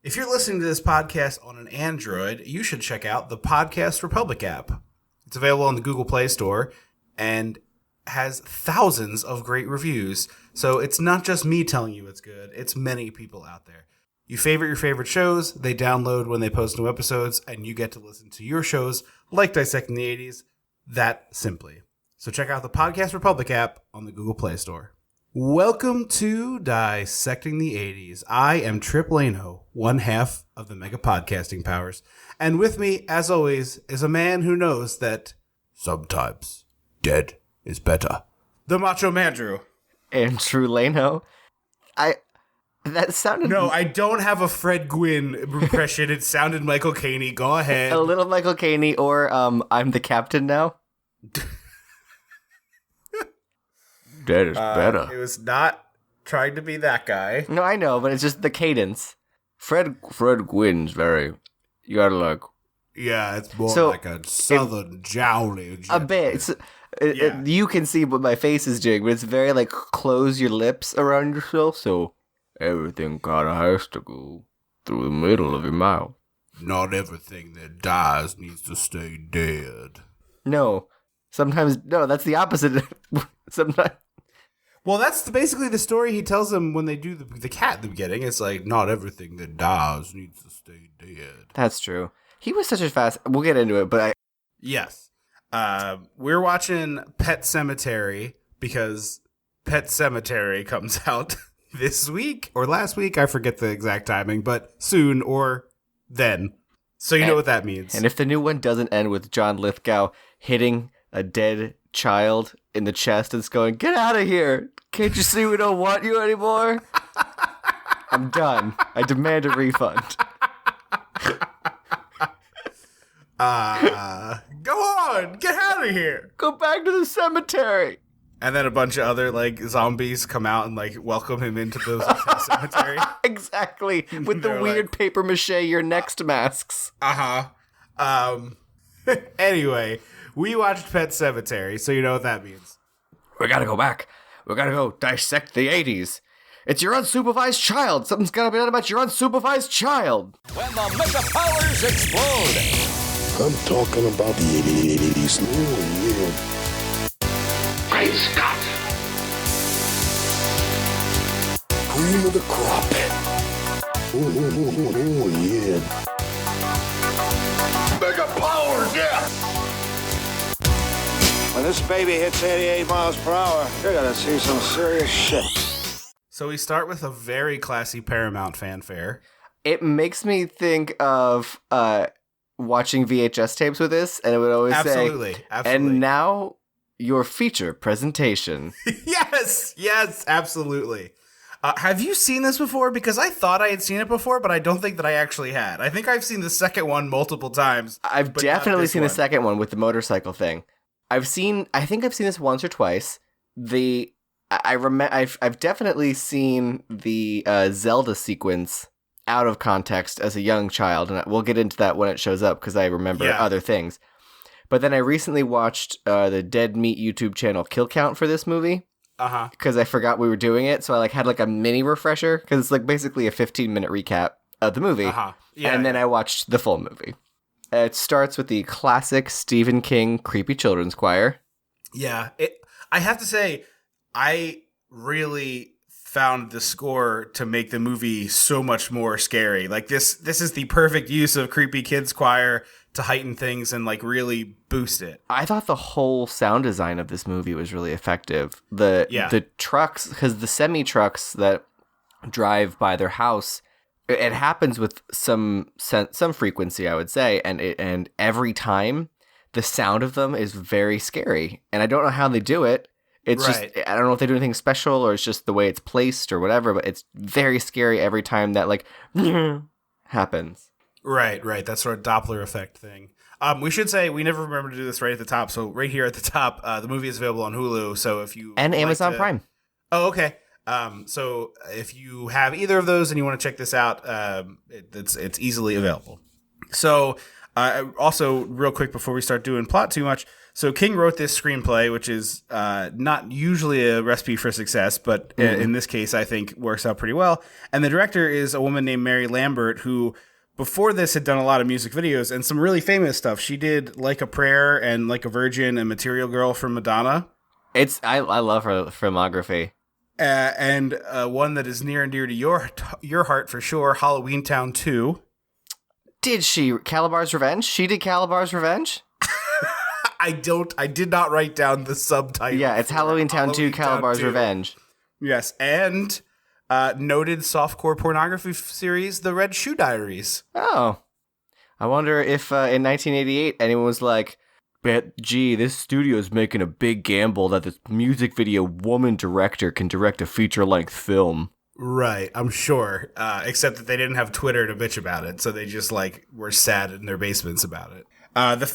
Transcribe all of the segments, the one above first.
If you're listening to this podcast on an Android, you should check out the Podcast Republic app. It's available on the Google Play Store and has thousands of great reviews. So it's not just me telling you it's good, it's many people out there. You favorite your favorite shows, they download when they post new episodes, and you get to listen to your shows like Dissecting the 80s, that simply. So check out the Podcast Republic app on the Google Play Store. Welcome to Dissecting the 80s. I am Tripp Lano, one half of the Mega Podcasting Powers. And with me, as always, is a man who knows that sometimes dead is better. The Macho Man Drew. Andrew Lano. That sounded... No, I don't have a Fred Gwynne impression. It sounded Michael Caine. Go ahead. A little Michael Caine, or I'm the captain now. Dead is better. It was not trying to be that guy. No, I know, but it's just the cadence. Fred Gwynne's very... You gotta like... Yeah, it's more like a southern jowly. A bit. You can see what my face is doing, but it's very like close your lips around yourself, so everything kinda has to go through the middle of your mouth. Not everything that dies needs to stay dead. No. Sometimes... No, that's the opposite. Sometimes... Well, that's basically the story he tells them when they do the cat at the beginning. It's like, not everything that dies needs to stay dead. That's true. He was such a fast... We'll get into it, but Yes. We're watching Pet Sematary because Pet Sematary comes out this week or last week. I forget the exact timing, but soon or then. So you know what that means. And if the new one doesn't end with John Lithgow hitting a dead child in the chest and it's going, "Get out of here! Can't you see we don't want you anymore?" I'm done. I demand a refund. Go on! Get out of here! Go back to the cemetery! And then a bunch of other, like, zombies come out and, like, welcome him into the cemetery. Exactly. With the weird paper mache your next masks. Anyway, we watched Pet Sematary, so you know what that means. We gotta go back. We gotta go dissect the 80s. It's your unsupervised child. Something's gotta be done about your unsupervised child. When the mega powers explode. I'm talking about the 80s. Oh, yeah. Great Scott. Cream of the crop. Oh, yeah. Mega powers, yeah. When this baby hits 88 miles per hour, you're gonna see some serious shit. So we start with a very classy Paramount fanfare. It makes me think of watching VHS tapes with this, and it would always say, and now your feature presentation. Yes, absolutely. Have you seen this before? Because I thought I had seen it before, but I don't think that I actually had. I think I've seen the second one multiple times. I've definitely seen the second one with the motorcycle thing. I think I've seen this once or twice. I've definitely seen the Zelda sequence out of context as a young child, and we'll get into that when it shows up because I remember other things. But then I recently watched the Dead Meat YouTube channel Kill Count for this movie. Because I forgot we were doing it, so I had a mini refresher because it's basically a 15-minute recap of the movie. And then I watched the full movie. It starts with the classic Stephen King creepy children's choir. Yeah, I have to say, I really found the score to make the movie so much more scary. Like this is the perfect use of creepy kids choir to heighten things and really boost it. I thought the whole sound design of this movie was really effective. The trucks, because the semi trucks that drive by their house, it happens with some frequency, I would say, and every time the sound of them is very scary, and I don't know how they do it. It's just, I don't know if they do anything special or it's just the way it's placed or whatever, but it's very scary every time that happens. Right. That sort of Doppler effect thing. We should say we never remember to do this right at the top. So right here at the top, the movie is available on Hulu. So if you and Amazon Prime. Oh, okay. So if you have either of those and you want to check this out, it's easily available. So Also, real quick before we start doing plot too much, so King wrote this screenplay, which is not usually a recipe for success, but in this case, I think works out pretty well. And the director is a woman named Mary Lambert, who before this had done a lot of music videos and some really famous stuff. She did Like a Prayer and Like a Virgin and Material Girl from Madonna. I love her filmography. And one that is near and dear to your heart for sure, Halloween Town 2. Did she? Calabar's Revenge? She did Calabar's Revenge? I did not write down the subtitle. Yeah, it's Halloween Town 2, Calabar's Revenge. Yes, and noted softcore pornography series, The Red Shoe Diaries. Oh. I wonder if in 1988 anyone was like, gee, this studio's making a big gamble that this music video woman director can direct a feature-length film. Right, I'm sure. Except that they didn't have Twitter to bitch about it, so they just were sad in their basements about it.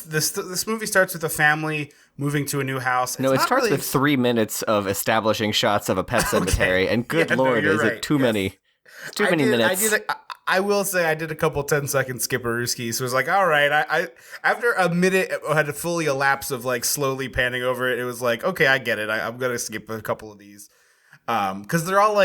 This movie starts with a family moving to a new house. No, it starts with 3 minutes of establishing shots of a pet cemetery, and good lord, is it too many? Too many minutes. I will say I did a couple 10-second skipperooskies. So it was like, all right. I after a minute had to fully elapse of slowly panning over it. It was like, okay, I get it. I'm gonna skip a couple of these, because they're all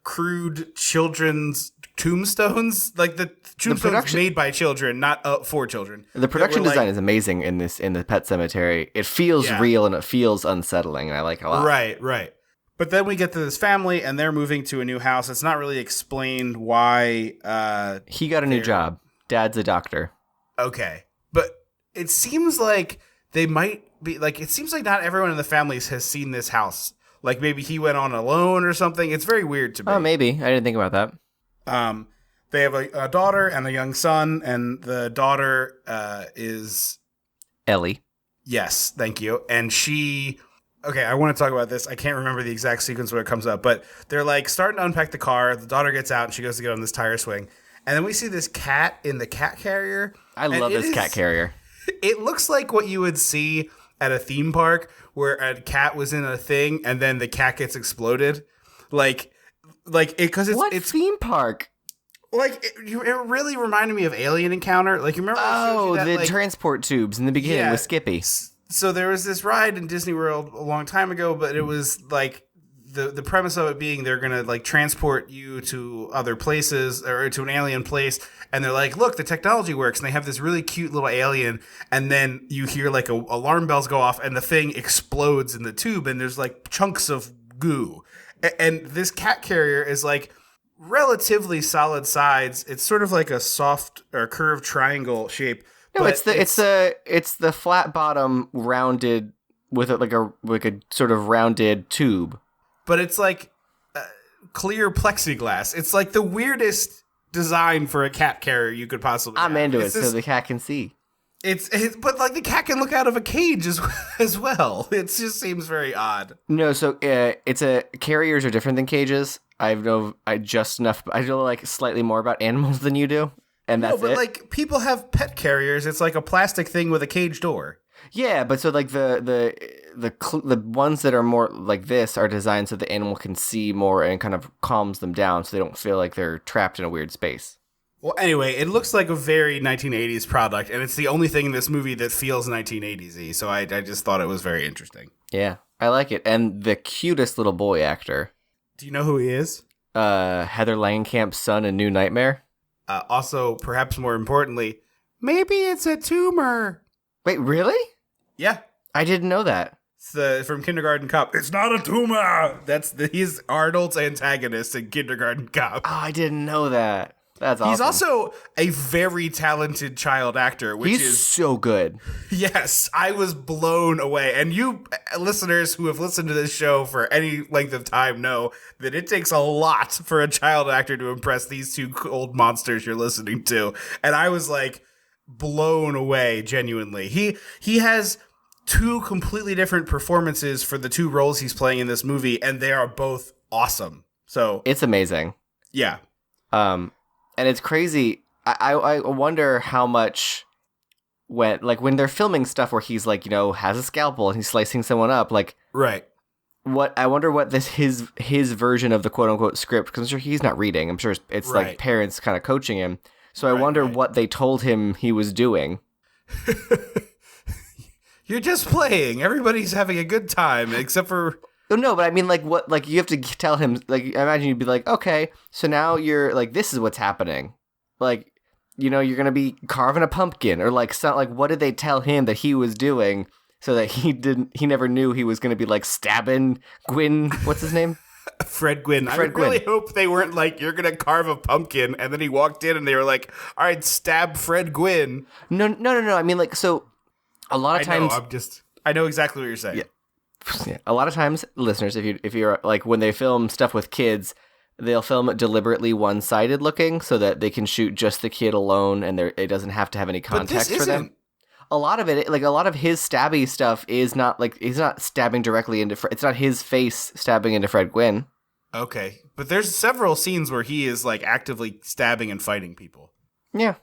crude children's tombstones, the tombstones made by children, not for children. The production design is amazing in the Pet Sematary. It feels real and it feels unsettling, and I like it a lot. Right. But then we get to this family, and they're moving to a new house. It's not really explained why. He got a new job. Dad's a doctor. Okay, but it seems like they might be it seems like not everyone in the families has seen this house. Maybe he went on alone or something. It's very weird to me. Oh, maybe. I didn't think about that. They have a daughter and a young son, and the daughter is Ellie. Yes, thank you. And she... Okay, I want to talk about this. I can't remember the exact sequence where it comes up, but they're starting to unpack the car. The daughter gets out and she goes to get on this tire swing. And then we see this cat in the cat carrier. I love this cat carrier. It looks like what you would see at a theme park where a cat was in a thing and then the cat gets exploded. Because it's theme park? It really reminded me of Alien Encounter. You remember? The transport tubes in the beginning with Skippy. So there was this ride in Disney World a long time ago, but it was the premise of it being they're gonna transport you to other places or to an alien place, and they're look, the technology works, and they have this really cute little alien, and then you hear alarm bells go off, and the thing explodes in the tube, and there's chunks of goo, and this cat carrier is relatively solid sides. It's sort of a soft or curved triangle shape. No, it's the flat bottom rounded with a sort of rounded tube. But it's clear plexiglass. It's the weirdest design for a cat carrier you could possibly have. I'm into it, so the cat can see. But the cat can look out of a cage as well. It just seems very odd. No, so carriers are different than cages. I know slightly more about animals than you do. And that's it. People have pet carriers. It's a plastic thing with a cage door. Yeah, but so the ones that are more like this are designed so the animal can see more and kind of calms them down, so they don't feel like they're trapped in a weird space. Well, anyway, it looks like a very 1980s product, and it's the only thing in this movie that feels 1980s-y. So I just thought it was very interesting. Yeah, I like it, and the cutest little boy actor. Do you know who he is? Heather Langenkamp's son in New Nightmare. Also, perhaps more importantly, maybe it's a tumor. Wait, really? Yeah. I didn't know that. It's from Kindergarten Cop. It's not a tumor! He's Arnold's antagonist in Kindergarten Cop. Oh, I didn't know that. That's awesome. He's also a very talented child actor, which is so good. Yes, I was blown away. And you listeners who have listened to this show for any length of time know that it takes a lot for a child actor to impress these two old monsters you're listening to. And I was blown away, genuinely. He has two completely different performances for the two roles he's playing in this movie, and they are both awesome. So it's amazing. Yeah. And it's crazy. I wonder how much when they're filming stuff where he's has a scalpel and he's slicing someone up, right. I wonder what his version of the quote unquote script, because I'm sure he's not reading. I'm sure it's parents kind of coaching him. So I wonder what they told him he was doing. You're just playing. Everybody's having a good time, except for... Oh, no, but I mean, like, what, like, you have to tell him, like, I imagine you'd be like, okay, so now you're, like, this is what's happening. Like, you know, you're going to be carving a pumpkin, or, like, so, like, what did they tell him that he was doing so that he never knew he was going to be, like, stabbing Gwynne, what's his name? Fred Gwynne. I really hope they weren't like, you're going to carve a pumpkin, and then he walked in and they were like, all right, stab Fred Gwynne. No. I mean, like, so a lot of times... I know exactly what you're saying. Yeah. A lot of times, listeners, if you're, like, when they film stuff with kids, they'll film it deliberately one-sided looking so that they can shoot just the kid alone and it doesn't have to have any context for them. A lot of it, like, a lot of his stabby stuff is not, like, he's not stabbing directly into... It's not his face stabbing into Fred Gwynne. Okay. But there's several scenes where he is, like, actively stabbing and fighting people. Yeah.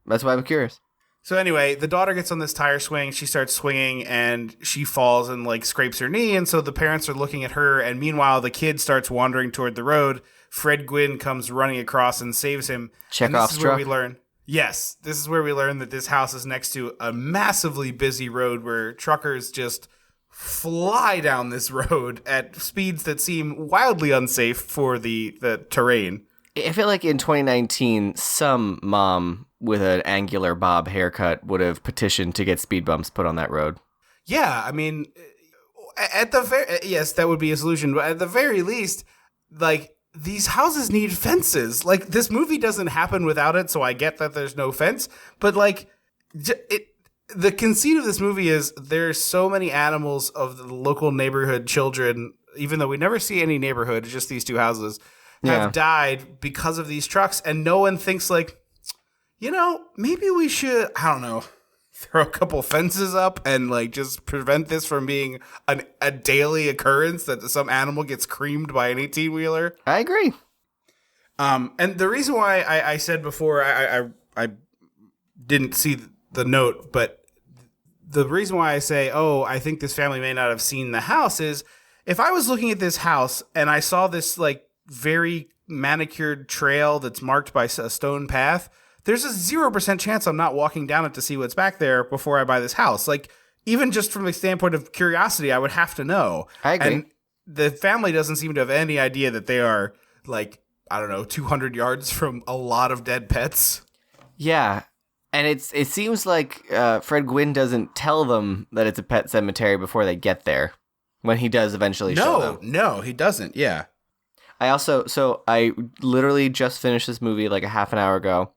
That's why I'm curious. So anyway, the daughter gets on this tire swing. She starts swinging, and she falls and, like, scrapes her knee. And so the parents are looking at her. And meanwhile, the kid starts wandering toward the road. Fred Gwynne comes running across and saves him. Chekhov's truck. Yes, this is where we learn that this house is next to a massively busy road where truckers just fly down this road at speeds that seem wildly unsafe for the terrain. I feel like in 2019, some mom with an angular bob haircut would have petitioned to get speed bumps put on that road. Yeah, I mean, yes, that would be a solution. But at the very least, like, these houses need fences. Like, this movie doesn't happen without it, so I get that there's no fence. But, like, the conceit of this movie is there's so many animals of the local neighborhood children, even though we never see any neighborhood, just these two houses, have died because of these trucks. And no one thinks, like, you know, maybe we should, I don't know, throw a couple fences up and, like, just prevent this from being a daily occurrence that some animal gets creamed by an 18-wheeler. I agree. And the reason why I said before I didn't see the note, but the reason why I say, I think this family may not have seen the house is if I was looking at this house and I saw this, like, very manicured trail that's marked by a stone path, there's a 0% chance I'm not walking down it to see what's back there before I buy this house. Like, even just from the standpoint of curiosity, I would have to know. I agree. And the family doesn't seem to have any idea that they are, like, I don't know, 200 yards from a lot of dead pets. Yeah. And it seems like Fred Gwynne doesn't tell them that it's a pet cemetery before they get there, when he does eventually show them. No, he doesn't. Yeah. I literally just finished this movie like a half an hour ago.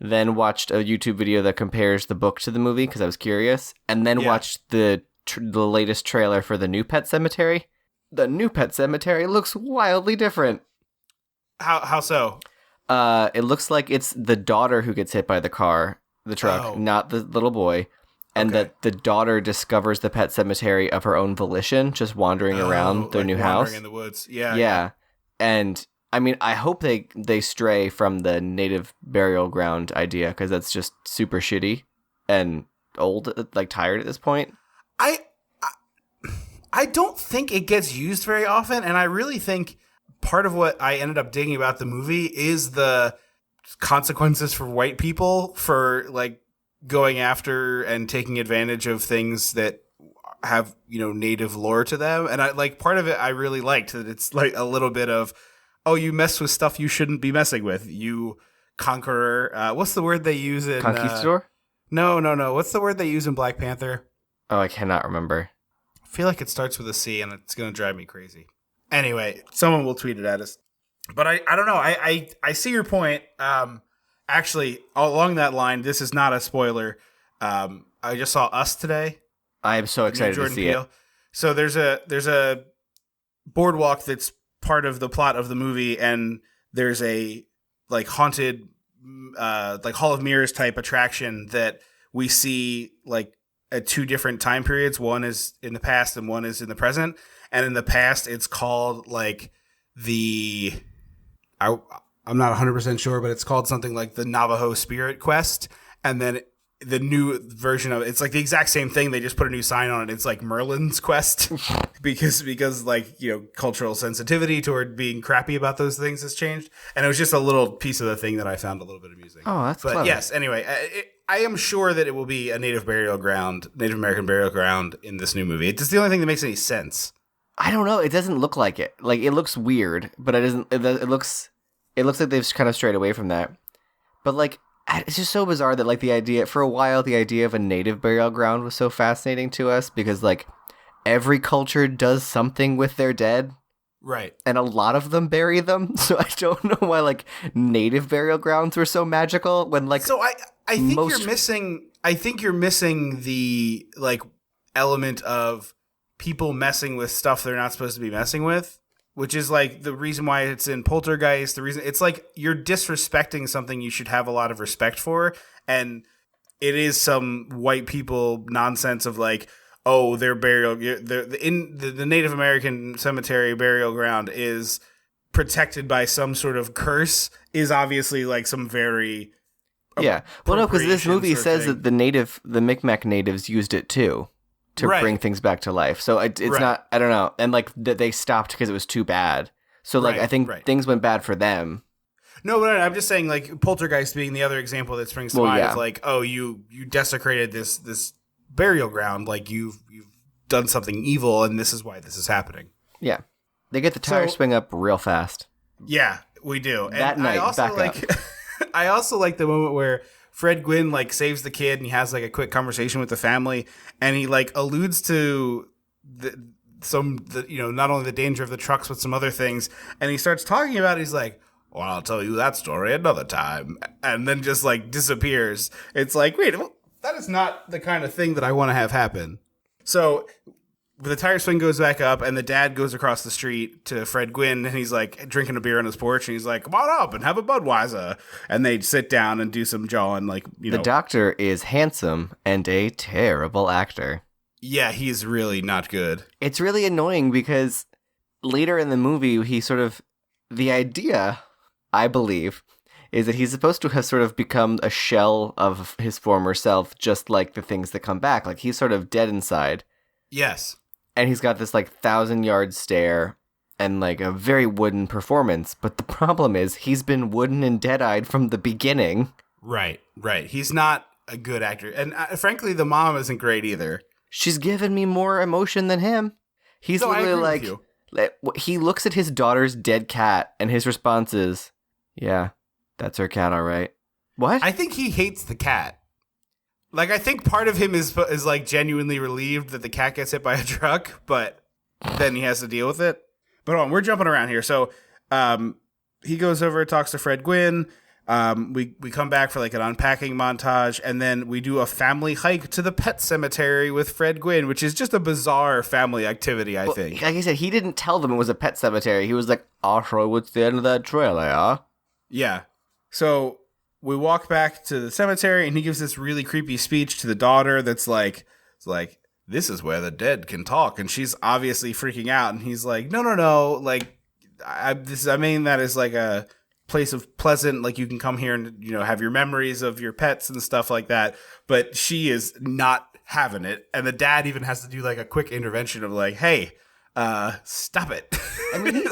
Then watched a YouTube video that compares the book to the movie because I was curious, and then watched the latest trailer for the new Pet Sematary. The new Pet Sematary looks wildly different. How so? It looks like it's the daughter who gets hit by the truck, not the little boy, and that the daughter discovers the Pet Sematary of her own volition, just wandering around their new house. Wandering in the woods. Yeah. Yeah. And I mean, I hope they stray from the native burial ground idea because that's just super shitty and old, like tired at this point. I don't think it gets used very often, and I really think part of what I ended up digging about the movie is the consequences for white people for, like, going after and taking advantage of things that have, you know, native lore to them. And I, like, part of it I really liked that it's like a little bit of, you mess with stuff you shouldn't be messing with. You conqueror. What's the word they use in... Conquistador? No. What's the word they use in Black Panther? Oh, I cannot remember. I feel like it starts with a C, and it's going to drive me crazy. Anyway, someone will tweet it at us. But I don't know. I see your point. Actually, along that line, this is not a spoiler. I just saw Us today. I am so excited to see it. So there's a boardwalk that's part of the plot of the movie, and there's a, like, haunted, like, Hall of Mirrors type attraction that we see, like, at two different time periods. One is in the past and one is in the present. And in the past, it's called, like, I'm not 100% sure, but it's called something like the Navajo Spirit Quest. And then the new version of it's like the exact same thing. They just put a new sign on it. It's like Merlin's Quest because like, you know, cultural sensitivity toward being crappy about those things has changed. And it was just a little piece of the thing that I found a little bit amusing. Oh, that's but clever. Yes, anyway, I am sure that it will be a Native American burial ground in this new movie. It's just the only thing that makes any sense. I don't know. It doesn't look like it. Like, it looks weird, but it doesn't. It looks like they've kind of strayed away from that. But like, it's just so bizarre that like the idea of a native burial ground was so fascinating to us because like every culture does something with their dead. Right. And a lot of them bury them. So I don't know why like native burial grounds were so magical when like. So I think you're missing the like element of people messing with stuff they're not supposed to be messing with, which is like the reason why it's in Poltergeist. The reason it's like you're disrespecting something you should have a lot of respect for, and it is some white people nonsense of like, oh, their burial, the Native American cemetery burial ground is protected by some sort of curse. Is obviously like some very well, no, because this movie says that the Micmac natives used it too. To bring things back to life. So it's not, I don't know. And like they stopped because it was too bad. So like, I think things went bad for them. No, but I'm just saying like Poltergeist being the other example that springs to mind of like, oh, you desecrated this burial ground. Like you've done something evil and this is why this is happening. Yeah. They get the tire swing up real fast. Yeah, we do. And that night, I also like the moment where Fred Gwynne like saves the kid and he has like a quick conversation with the family and he like alludes to not only the danger of the trucks but some other things, and he starts talking about it. He's like, well, I'll tell you that story another time, and then just like disappears. It's like, wait, that is not the kind of thing that I want to have happen. So the tire swing goes back up and the dad goes across the street to Fred Gwynne and he's like drinking a beer on his porch and he's like, come on up and have a Budweiser. And they sit down and do some jawing like, The doctor is handsome and a terrible actor. Yeah, he's really not good. It's really annoying because later in the movie, the idea, I believe, is that he's supposed to have sort of become a shell of his former self, just like the things that come back. Like he's sort of dead inside. Yes. And he's got this like 1,000-yard stare and like a very wooden performance. But the problem is he's been wooden and dead-eyed from the beginning. Right. He's not a good actor. And frankly, the mom isn't great either. She's given me more emotion than him. He's literally like, he looks at his daughter's dead cat and his response is, yeah, that's her cat, all right. What? I think he hates the cat. Like, I think part of him is like genuinely relieved that the cat gets hit by a truck, but then he has to deal with it. But hold on, we're jumping around here. So he goes over, talks to Fred Gwynne. We come back for like an unpacking montage, and then we do a family hike to the Pet Sematary with Fred Gwynne, which is just a bizarre family activity, I think. Like I said, he didn't tell them it was a pet cemetery. He was like, I'll show you what's the end of that trail, yeah? Yeah. So we walk back to the cemetery, and he gives this really creepy speech to the daughter that's like, this is where the dead can talk. And she's obviously freaking out. And he's like, no. Like, I mean that is like a place of pleasant, like you can come here and, have your memories of your pets and stuff like that. But she is not having it. And the dad even has to do like a quick intervention of like, hey, stop it. I mean,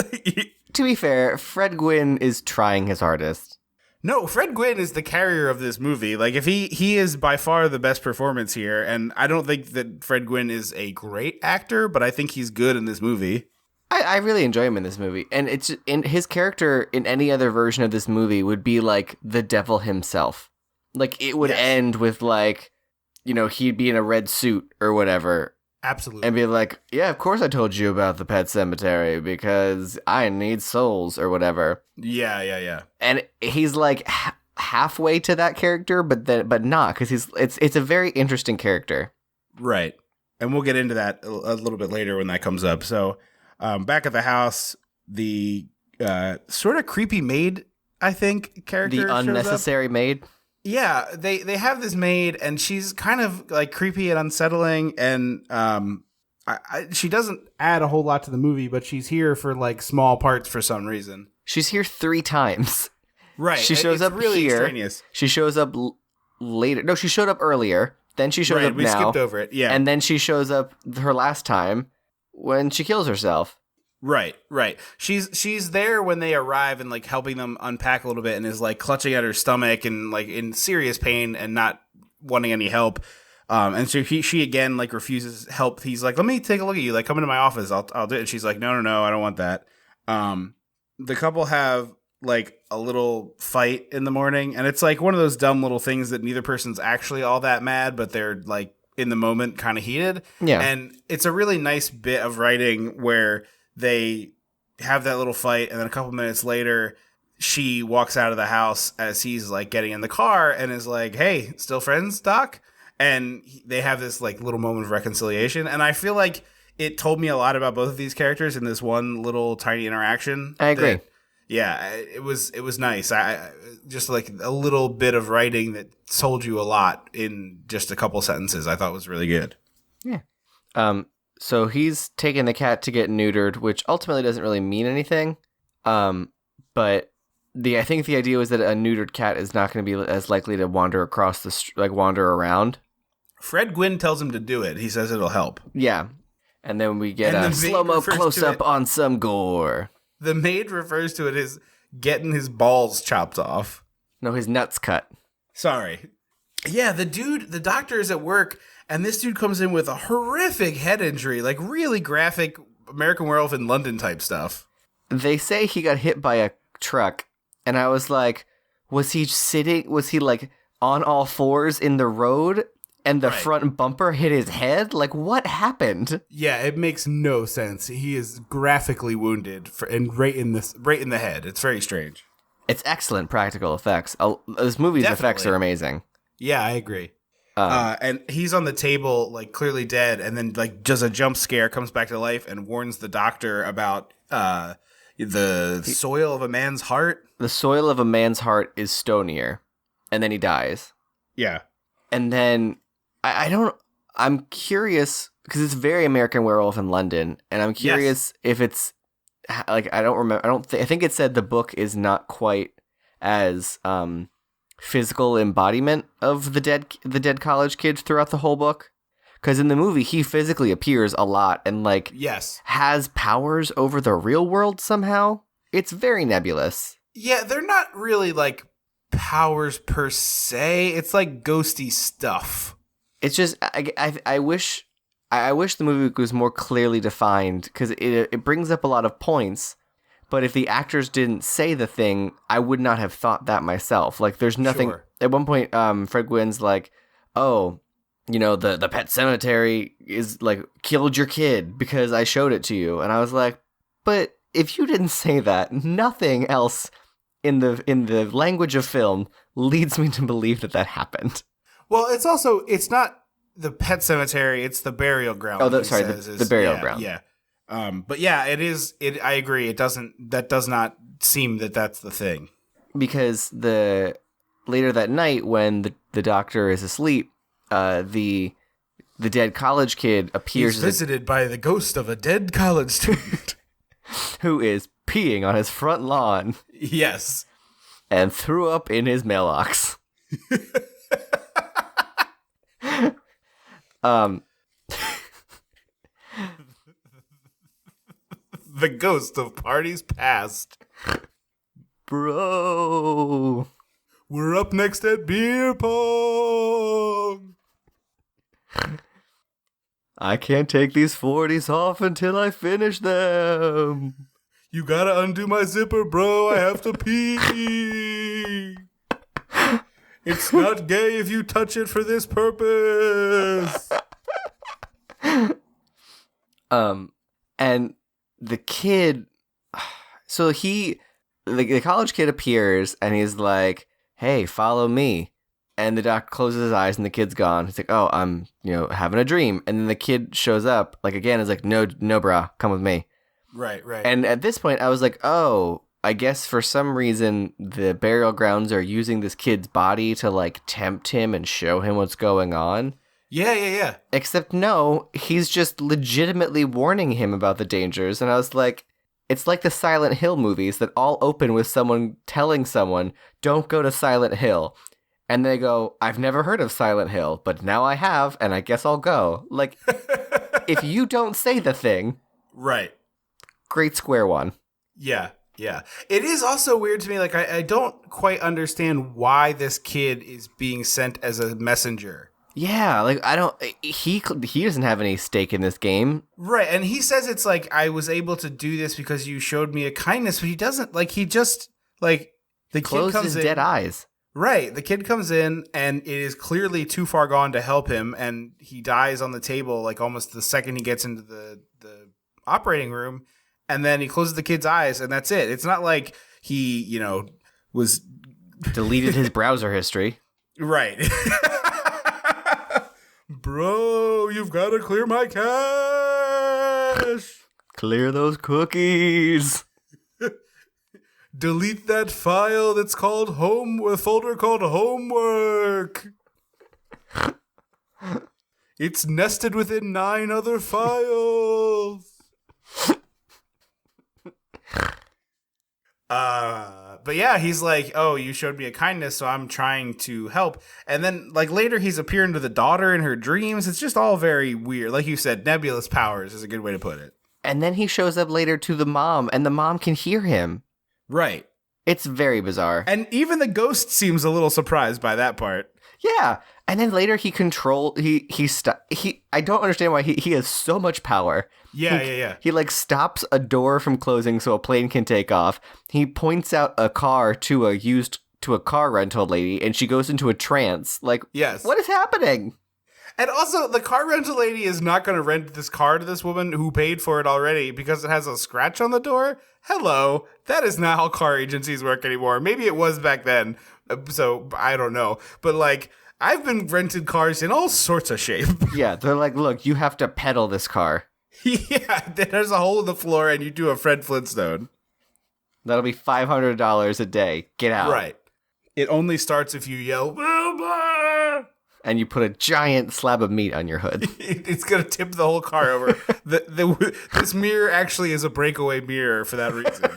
to be fair, Fred Gwynne is trying his hardest. No, Fred Gwynne is the carrier of this movie. Like, if he is by far the best performance here, and I don't think that Fred Gwynne is a great actor, but I think he's good in this movie. I really enjoy him in this movie, and it's in his character in any other version of this movie would be like the devil himself. Like it would end with like, he'd be in a red suit or whatever. Absolutely. And be like, yeah, of course I told you about the Pet Sematary because I need souls or whatever. Yeah. And he's like halfway to that character, but not, because it's a very interesting character. Right. And we'll get into that a little bit later when that comes up. So back at the house, the sort of creepy maid, I think, character. The unnecessary maid. Yeah, they have this maid, and she's kind of like creepy and unsettling, and she doesn't add a whole lot to the movie, but she's here for like small parts for some reason. She's here 3 times. Right. She shows up really here. Extraneous. She shows up later. No, she showed up earlier. Then she shows up now. We skipped over it. Yeah. And then she shows up her last time when she kills herself. Right. She's there when they arrive and like helping them unpack a little bit, and is like clutching at her stomach and like in serious pain and not wanting any help. And so she again, like, refuses help. He's like, let me take a look at you. Like, come into my office. I'll do it. And she's like, no, I don't want that. The couple have, like, a little fight in the morning. And it's, like, one of those dumb little things that neither person's actually all that mad, but they're, like, in the moment kind of heated. Yeah. And it's a really nice bit of writing where they have that little fight. And then a couple minutes later, she walks out of the house as he's, like, getting in the car and is like, hey, still friends, Doc? And they have this, like, little moment of reconciliation. And I feel like it told me a lot about both of these characters in this one little tiny interaction. I agree. It was nice. I just, like, a little bit of writing that told you a lot in just a couple sentences. I thought was really good. Yeah. So he's taking the cat to get neutered, which ultimately doesn't really mean anything. But I think the idea was that a neutered cat is not going to be as likely to wander across wander around. Fred Gwynne tells him to do it. He says it'll help. Yeah. And then we get a slow-mo close-up on some gore. The maid refers to it as getting his balls chopped off. No, his nuts cut. Sorry. Yeah, the doctor is at work, and this dude comes in with a horrific head injury, like really graphic American Werewolf in London type stuff. They say he got hit by a truck, and I was like, was he like on all fours in the road? And the front bumper hit his head? Like, what happened? Yeah, it makes no sense. He is graphically wounded right in the head. It's very strange. It's excellent practical effects. This movie's effects are amazing. Yeah, I agree. And he's on the table, like, clearly dead, and then, like, does a jump scare, comes back to life, and warns the doctor about the soil of a man's heart. The soil of a man's heart is stonier, and then he dies. Yeah. And then I'm curious, because it's very American Werewolf in London, and I'm curious if it's, like, I don't remember, I think it said the book is not quite as physical embodiment of the dead college kid throughout the whole book. Because in the movie, he physically appears a lot and, like, has powers over the real world somehow. It's very nebulous. Yeah, they're not really, like, powers per se. It's, like, ghosty stuff. It's just, I wish the movie was more clearly defined, because it brings up a lot of points, but if the actors didn't say the thing, I would not have thought that myself. Like, there's nothing. Sure. At one point, Fred Gwynne's like, oh, you know, the Pet Sematary is, like, killed your kid because I showed it to you. And I was like, but if you didn't say that, nothing else in the language of film leads me to believe that happened. Well, it's not the Pet Sematary, it's the burial ground. Oh, the burial ground. Yeah. But yeah, I agree. That does not seem that that's the thing. Because later that night when the doctor is asleep, the dead college kid appears. He's visited by the ghost of a dead college student. Who is peeing on his front lawn. Yes. And threw up in his mailbox. The ghost of parties past. Bro. We're up next at beer pong. I can't take these 40s off until I finish them. You gotta undo my zipper, bro. I have to pee. It's not gay if you touch it for this purpose. And the kid, so the college kid appears and he's like, hey, follow me. And the doc closes his eyes and the kid's gone. He's like, oh, I'm, having a dream. And then the kid shows up, like, again, is like, no, brah, come with me. Right. And at this point, I was like, oh, I guess for some reason the burial grounds are using this kid's body to, like, tempt him and show him what's going on. Yeah. Except no, he's just legitimately warning him about the dangers. And I was like, it's like the Silent Hill movies that all open with someone telling someone, don't go to Silent Hill. And they go, I've never heard of Silent Hill, but now I have, and I guess I'll go. Like, if you don't say the thing. Right. Great square one. Yeah. Yeah. It is also weird to me. Like, I don't quite understand why this kid is being sent as a messenger. Yeah, like, he doesn't have any stake in this game. Right. And he says it's like, I was able to do this because you showed me a kindness, but he doesn't, like, he just, like, the kid comes his in. dead eyes. Right. The kid comes in and it is clearly too far gone to help him. And he dies on the table, like, almost the second he gets into the operating room. And then he closes the kid's eyes, and that's it. It's not like he, was... Deleted his browser history. Right. Bro, you've got to clear my cache. Clear those cookies. Delete that file that's called a folder called homework. It's nested within 9 other files. But yeah, he's like, oh, you showed me a kindness, so I'm trying to help. And then, like, later he's appearing to the daughter in her dreams. It's just all very weird. Like you said, nebulous powers is a good way to put it. And then he shows up later to the mom, and the mom can hear him. Right. It's very bizarre. And even the ghost seems a little surprised by that part. Yeah. And then later I don't understand why he has so much power. Yeah. He like stops a door from closing so a plane can take off. He points out a car to a car rental lady, and she goes into a trance. Like, yes. What is happening? And also, the car rental lady is not going to rent this car to this woman who paid for it already because it has a scratch on the door. Hello. That is not how car agencies work anymore. Maybe it was back then. So I don't know. But like, I've been rented cars in all sorts of shape. Yeah. They're like, look, you have to pedal this car. Yeah. There's a hole in the floor and you do a Fred Flintstone. That'll be $500 a day. Get out. Right. It only starts if you yell, Wilbur! And you put a giant slab of meat on your hood. It's going to tip the whole car over. This mirror actually is a breakaway mirror for that reason.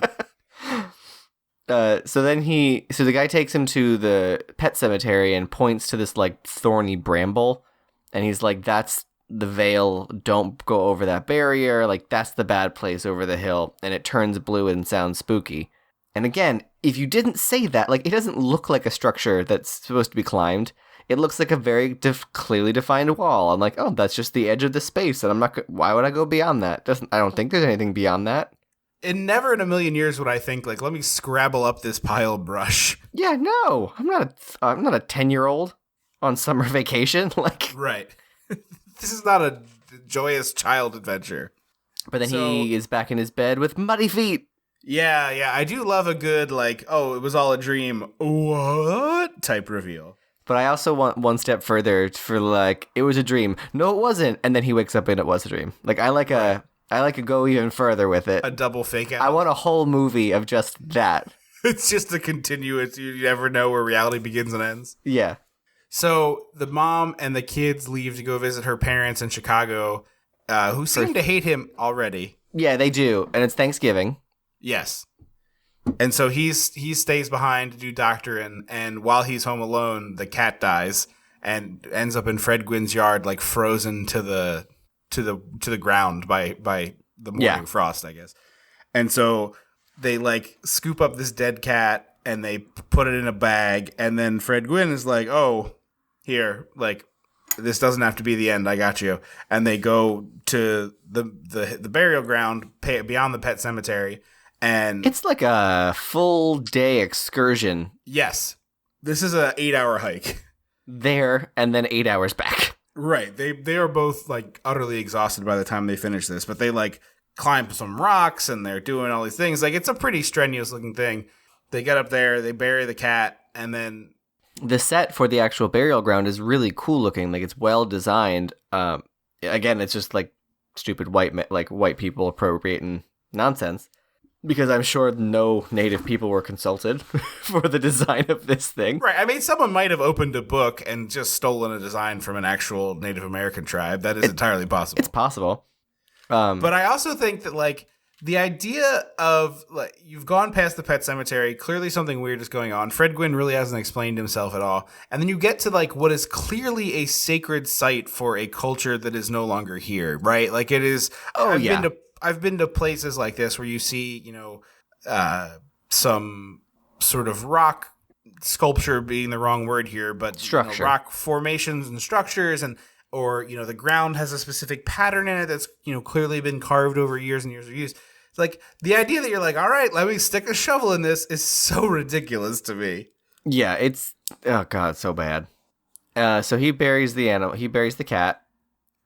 So the guy takes him to the pet cemetery and points to this like thorny bramble. And he's like, that's the veil. Don't go over that barrier. Like, that's the bad place over the hill. And it turns blue and sounds spooky. And again, if you didn't say that, like, it doesn't look like a structure that's supposed to be climbed. It looks like a very clearly defined wall. I'm like, oh, that's just the edge of the space, and why would I go beyond that? I don't think there's anything beyond that. And never in a million years would I think, like, let me scrabble up this pile of brush. Yeah, no, I'm not a 10-year-old on summer vacation. Like, right. This is not a joyous child adventure. But then he is back in his bed with muddy feet. Yeah, I do love a good, like, oh, it was all a dream, what type reveal. But I also want one step further for like, it was a dream. No, it wasn't. And then he wakes up and it was a dream. Like, I like a go even further with it. A double fake out. I want a whole movie of just that. It's just a continuous, you never know where reality begins and ends. Yeah. So the mom and the kids leave to go visit her parents in Chicago, who seem to hate him already. Yeah, they do. And it's Thanksgiving. Yes. And so he stays behind to do doctoring, and while he's home alone, the cat dies and ends up in Fred Gwynne's yard, like frozen to the ground by the morning frost, I guess. And so they like scoop up this dead cat and they put it in a bag, and then Fred Gwynne is like, "Oh, here, like this doesn't have to be the end. I got you." And they go to the burial ground beyond the pet cemetery. And it's like a full day excursion. Yes. This is a 8-hour hike. There and then 8 hours back. Right. They are both like utterly exhausted by the time they finish this, but they like climb some rocks and they're doing all these things. Like, it's a pretty strenuous looking thing. They get up there, they bury the cat, and then the set for the actual burial ground is really cool looking. Like, it's well designed. Again, it's just like stupid white people appropriating nonsense. Because I'm sure no native people were consulted for the design of this thing. Right. I mean, someone might have opened a book and just stolen a design from an actual Native American tribe. That is entirely possible. It's possible. But I also think that, like, the idea of, like, you've gone past the pet cemetery. Clearly something weird is going on. Fred Gwynne really hasn't explained himself at all. And then you get to, like, what is clearly a sacred site for a culture that is no longer here, right? Like, it is... I've been to places like this where you see, some sort of rock sculpture being the wrong word here, but structure, rock formations and structures, and or the ground has a specific pattern in it that's clearly been carved over years and years of use. It's like the idea that you're like, all right, let me stick a shovel in this is so ridiculous to me. Yeah, it's god, so bad. So he buries the animal. He buries the cat,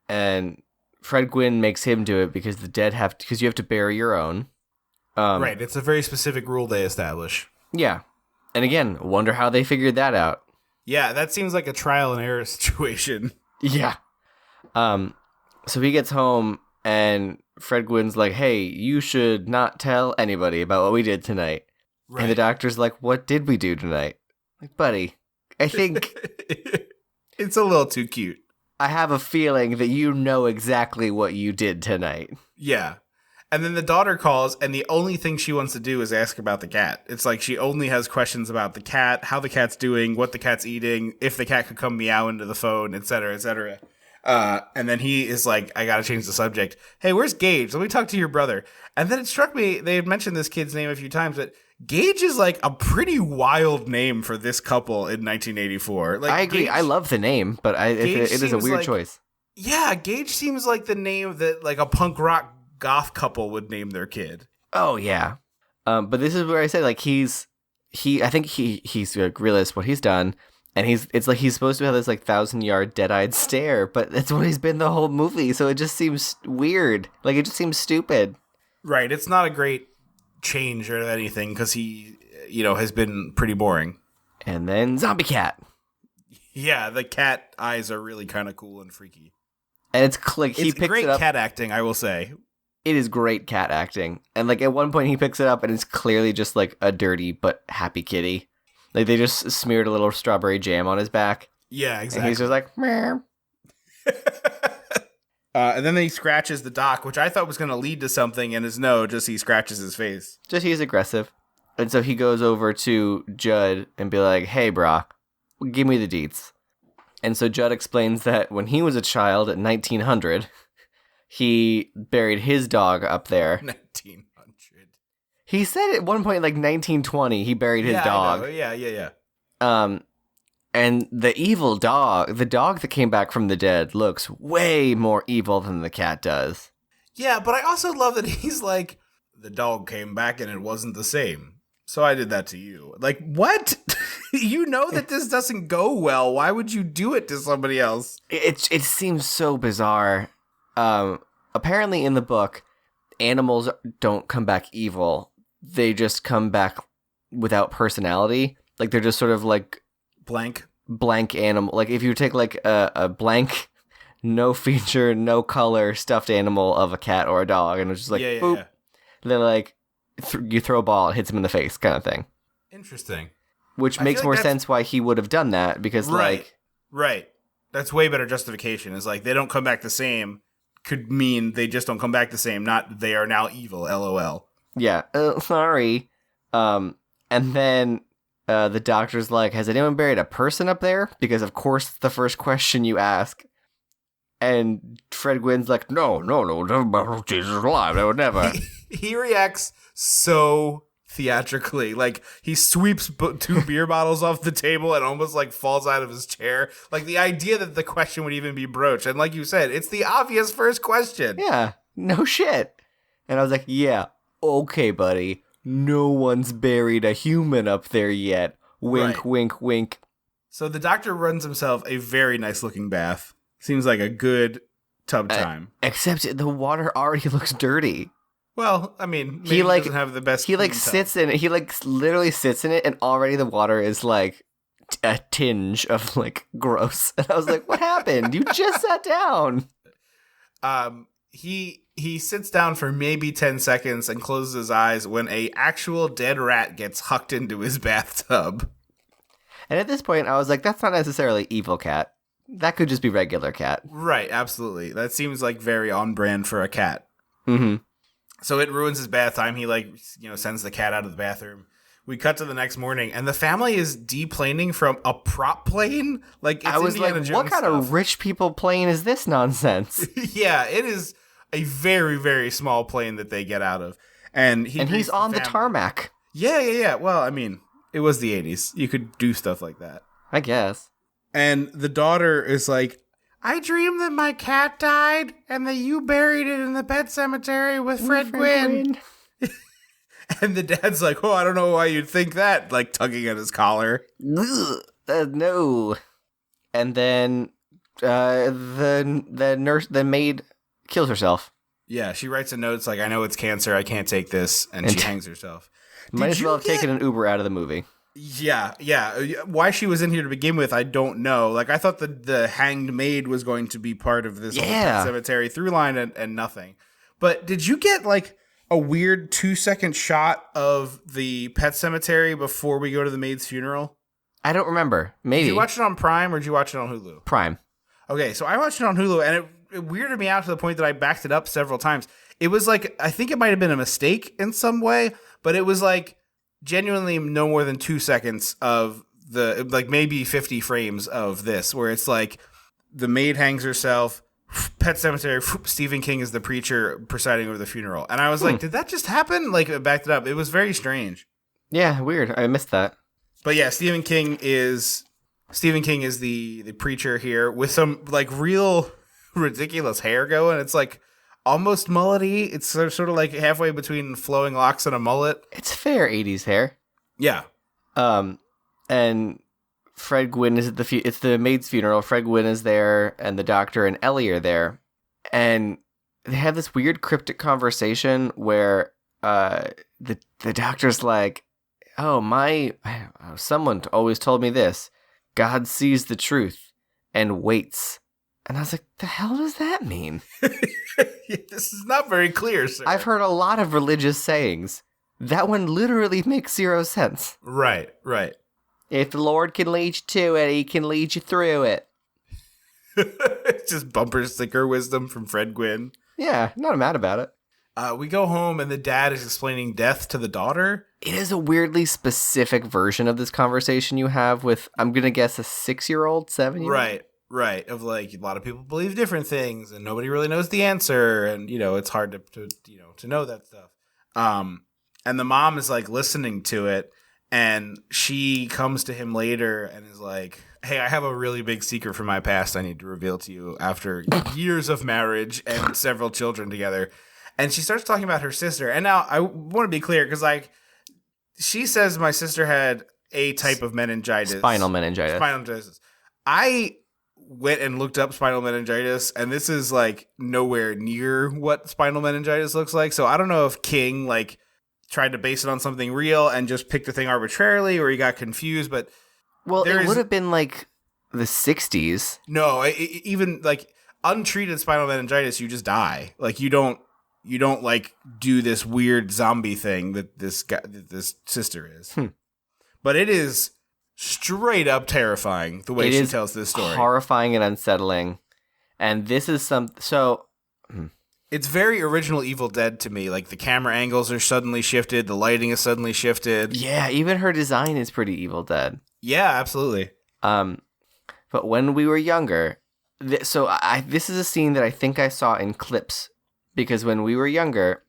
and Fred Gwynne makes him do it because because you have to bury your own. Right, it's a very specific rule they establish. Yeah, and again, wonder how they figured that out. Yeah, that seems like a trial and error situation. Yeah. So he gets home, and Fred Gwynne's like, "Hey, you should not tell anybody about what we did tonight." Right. And the doctor's like, "What did we do tonight?" Like, buddy, I think it's a little too cute. I have a feeling that you know exactly what you did tonight. Yeah. And then the daughter calls, and the only thing she wants to do is ask about the cat. It's like she only has questions about the cat, how the cat's doing, what the cat's eating, if the cat could come meow into the phone, et cetera, et cetera. And then he is like, I gotta change the subject. Hey, where's Gage? Let me talk to your brother. And then it struck me, they had mentioned this kid's name a few times, but Gage is like a pretty wild name for this couple in 1984. Like, I agree. Gage, I love the name, but it is a weird choice. Yeah, Gage seems like the name that like a punk rock goth couple would name their kid. Oh yeah. But this is where I say like I think he's realized what he's done, and it's like he's supposed to have this like 1,000-yard dead-eyed stare, but that's what he's been the whole movie, so it just seems weird. Like it just seems stupid. Right, it's not a great change or anything because he has been pretty boring. And then zombie cat. Yeah, the cat eyes are really kind of cool and freaky. And it's like he picks great it up. Cat acting, I will say. It is great cat acting. And like at one point he picks it up and it's clearly just like a dirty but happy kitty. Like they just smeared a little strawberry jam on his back. Yeah, exactly. And he's just like, meow. And then he scratches the doc, which I thought was going to lead to something, and just he scratches his face. Just he's aggressive. And so he goes over to Judd and be like, hey, brah, give me the deets. And so Judd explains that when he was a child at 1900, he buried his dog up there. 1900. He said at one point, like 1920, he buried his dog. Yeah. And the evil dog, the dog that came back from the dead, looks way more evil than the cat does. Yeah, but I also love that he's like, the dog came back and it wasn't the same. So I did that to you. Like, what? You know that this doesn't go well. Why would you do it to somebody else? It seems so bizarre. Apparently in the book, animals don't come back evil. They just come back without personality. Like, they're just sort of like blank animal. Like if you take like a blank, no feature, no color stuffed animal of a cat or a dog, and it's just like boop. Yeah. Then like you throw a ball, it hits him in the face, kind of thing. Interesting. Which makes more sense why he would have done that, because right. That's way better justification. Is like they don't come back the same could mean they just don't come back the same, not they are now evil. LOL. Yeah. Sorry. And then. The doctor's like, has anyone buried a person up there? Because of course the first question you ask. And Fred Gwynne's like, no, Jesus alive, I would never. He reacts so theatrically. Like, he sweeps 2 beer bottles off the table and almost like falls out of his chair. Like, the idea that the question would even be broached. And like you said, it's the obvious first question. Yeah, no shit. And I was like, yeah, okay, buddy. No one's buried a human up there yet. Wink, right. Wink, wink. So the doctor runs himself a very nice-looking bath. Seems like a good tub time. Except the water already looks dirty. Well, I mean, maybe he doesn't have the best. He like sits in it. He like literally sits in it, and already the water is like a tinge of like gross. And I was like, "What happened? You just sat down." He sits down for maybe 10 seconds and closes his eyes when a actual dead rat gets hucked into his bathtub. And at this point, I was like, that's not necessarily evil cat. That could just be regular cat. Right, absolutely. That seems like very on brand for a cat. Mm-hmm. So it ruins his bath time. He sends the cat out of the bathroom. We cut to the next morning, and the family is deplaning from a prop plane. Like, it's I was Indiana like, Jones what kind of rich people plane is this nonsense? Yeah, it is a very, very small plane that they get out of. And he's on the tarmac. Yeah. Well, I mean, it was the 80s. You could do stuff like that. I guess. And the daughter is like, I dreamed that my cat died and that you buried it in the pet cemetery with Fred Gwynne. And the dad's like, oh, I don't know why you'd think that, like tugging at his collar. No. And then the maid kills herself. Yeah, she writes a note. It's like, I know it's cancer. I can't take this. And she hangs herself. Might as well have taken an Uber out of the movie. Yeah. Why she was in here to begin with, I don't know. Like, I thought the hanged maid was going to be part of this whole Pet Sematary through line and nothing. But did you get, like, a weird 2-second shot of the Pet Sematary before we go to the maid's funeral? I don't remember. Maybe. Did you watch it on Prime or did you watch it on Hulu? Prime. Okay, so I watched it on Hulu, and it weirded me out to the point that I backed it up several times. It was like, I think it might have been a mistake in some way, but it was like genuinely no more than 2 seconds of the, like maybe 50 frames of this, where it's like the maid hangs herself, Pet Sematary, Stephen King is the preacher presiding over the funeral. And I was like, did that just happen? Like, I backed it up. It was very strange. Yeah, weird. I missed that. But yeah, Stephen King is the preacher here with some like real ridiculous hair going. It's like almost mullety. It's sort of like halfway between flowing locks and a mullet. It's fair 80s hair. Yeah. And Fred Gwynne is at it's the maid's funeral. Fred Gwynne is there, and the doctor and Ellie are there, and they have this weird cryptic conversation where the doctor's like, "Oh, someone always told me this: God sees the truth and waits." And I was like, "The hell does that mean?" This is not very clear, sir. I've heard a lot of religious sayings. That one literally makes zero sense. Right. If the Lord can lead you to it, he can lead you through it. It's just bumper sticker wisdom from Fred Gwynne. Yeah, not mad about it. We go home and the dad is explaining death to the daughter. It is a weirdly specific version of this conversation you have with, I'm going to guess, a 6-year-old, 7-year-old? Right. Of like, a lot of people believe different things and nobody really knows the answer. And, it's hard to know that stuff. And the mom is like listening to it. And she comes to him later and is like, hey, I have a really big secret from my past I need to reveal to you after years of marriage and several children together. And she starts talking about her sister. And now I want to be clear because, like, she says my sister had a type of meningitis. Spinal meningitis. I went and looked up spinal meningitis, and this is, like, nowhere near what spinal meningitis looks like. So I don't know if King, like, tried to base it on something real and just picked the thing arbitrarily, or he got confused, but it would have been like the 60s. No, even like untreated spinal meningitis, you just die. Like you don't like do this weird zombie thing that this sister is. But it is straight up terrifying the way she tells this story. Horrifying and unsettling. And this is It's very original Evil Dead to me. Like, the camera angles are suddenly shifted. The lighting is suddenly shifted. Yeah, even her design is pretty Evil Dead. Yeah, absolutely. But when we were younger... this is a scene that I think I saw in clips. Because when we were younger,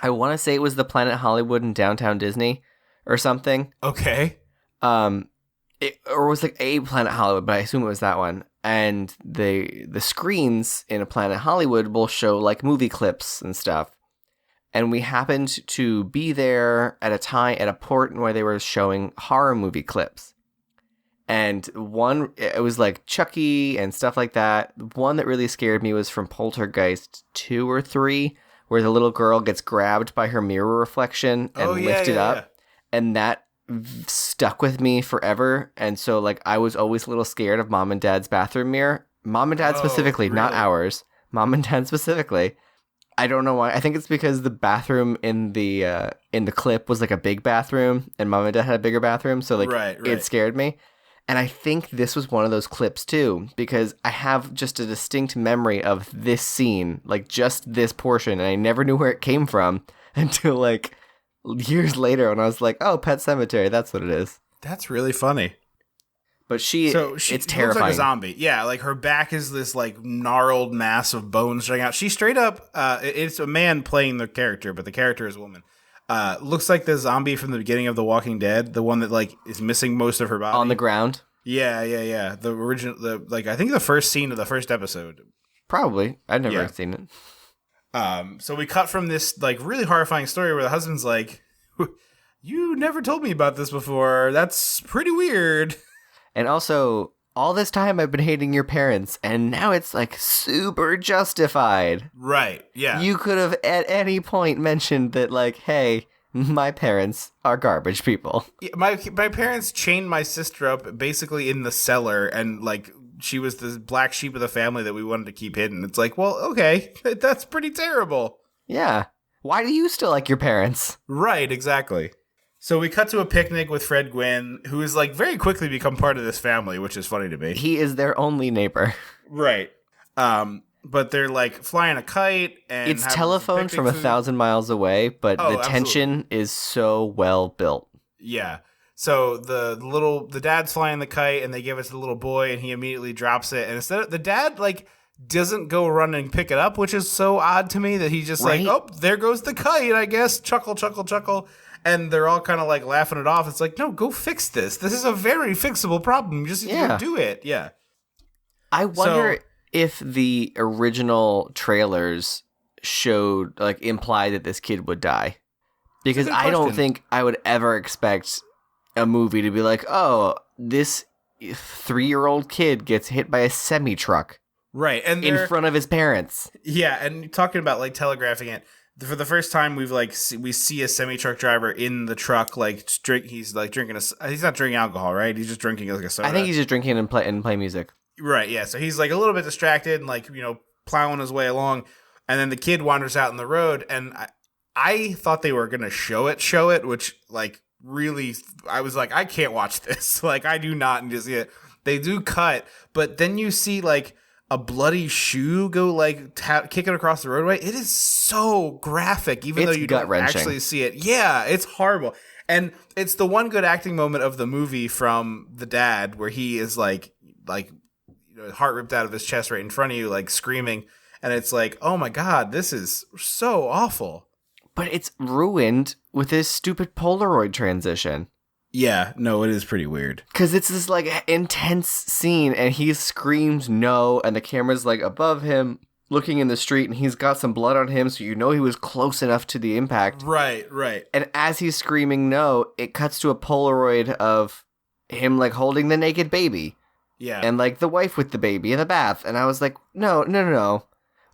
I want to say it was the Planet Hollywood in Downtown Disney or something. Okay. Or it was like a Planet Hollywood, but I assume it was that one. And the screens in a Planet Hollywood will show like movie clips and stuff. And we happened to be there at a port where they were showing horror movie clips. And it was like Chucky and stuff like that. One that really scared me was from Poltergeist 2 or 3, where the little girl gets grabbed by her mirror reflection and lifted up. Yeah. And that stuck with me forever. And so like I was always a little scared of Mom and Dad's bathroom mirror. Mom and Dad specifically, really? Not ours. Mom and Dad specifically. I don't know why. I think it's because the bathroom in the clip was like a big bathroom and Mom and Dad had a bigger bathroom, so like it scared me. And I think this was one of those clips too, because I have just a distinct memory of this scene, like just this portion, and I never knew where it came from until like years later when I was like, oh, Pet Sematary, that's what it is. That's really funny. But she it's terrifying. Looks like a zombie. Yeah, like her back is this like gnarled mass of bones showing out. She straight up, it's a man playing the character, but the character is a woman. Looks like the zombie from the beginning of The Walking Dead, the one that like is missing most of her body On the ground? Yeah. The original, I think the first scene of the first episode. Probably. I've never seen it. So we cut from this like really horrifying story where the husband's like, "You never told me about this before. That's pretty weird." And also, all this time I've been hating your parents, and now it's like super justified. Right. Yeah. You could have at any point mentioned that, like, hey, my parents are garbage people. Yeah, my parents chained my sister up basically in the cellar, and like she was the black sheep of the family that we wanted to keep hidden. It's like, well, okay, that's pretty terrible. Yeah. Why do you still like your parents? Right, exactly. So we cut to a picnic with Fred Gwynne, who has like very quickly become part of this family, which is funny to me. He is their only neighbor. Right. But they're like flying a kite and it's telephoned from 1,000 miles away, but the tension is so well built. Yeah. So the dad's flying the kite and they give it to the little boy and he immediately drops it. And instead of the dad like doesn't go run and pick it up, which is so odd to me that he just like, oh, there goes the kite, I guess. Chuckle, chuckle, chuckle. And they're all kind of like laughing it off. It's like, no, go fix this. This is a very fixable problem. You just need to do it. Yeah. I wonder if the original trailers showed, like, imply that this kid would die. Because I don't think I would ever expect a movie to be like, oh, this 3-year-old kid gets hit by a semi-truck. Right. And in front of his parents. Yeah. And talking about, like, telegraphing it. For the first time, we see a semi-truck driver in the truck, like, he's like drinking he's not drinking alcohol, right? He's just drinking like a soda. I think he's just drinking and play music. Right, yeah. So he's like a little bit distracted and like, you know, plowing his way along. And then the kid wanders out in the road. And I thought they were going to show it, which like really, I was like, I can't watch this. Like, I do not need to see it. They do cut, but then you see like a bloody shoe go like kicking across the roadway. It is so graphic, even though you don't actually see it. Yeah, it's horrible. And it's the one good acting moment of the movie from the dad where he is like you know, heart ripped out of his chest right in front of you, like screaming. And it's like, oh my God, this is so awful. But it's ruined with this stupid Polaroid transition. Yeah, no, it is pretty weird. Because it's this, like, intense scene, and he screams no, and the camera's, like, above him, looking in the street, and he's got some blood on him, so you know he was close enough to the impact. Right. And as he's screaming no, it cuts to a Polaroid of him, like, holding the naked baby. Yeah. And, like, the wife with the baby in the bath. And I was like, no.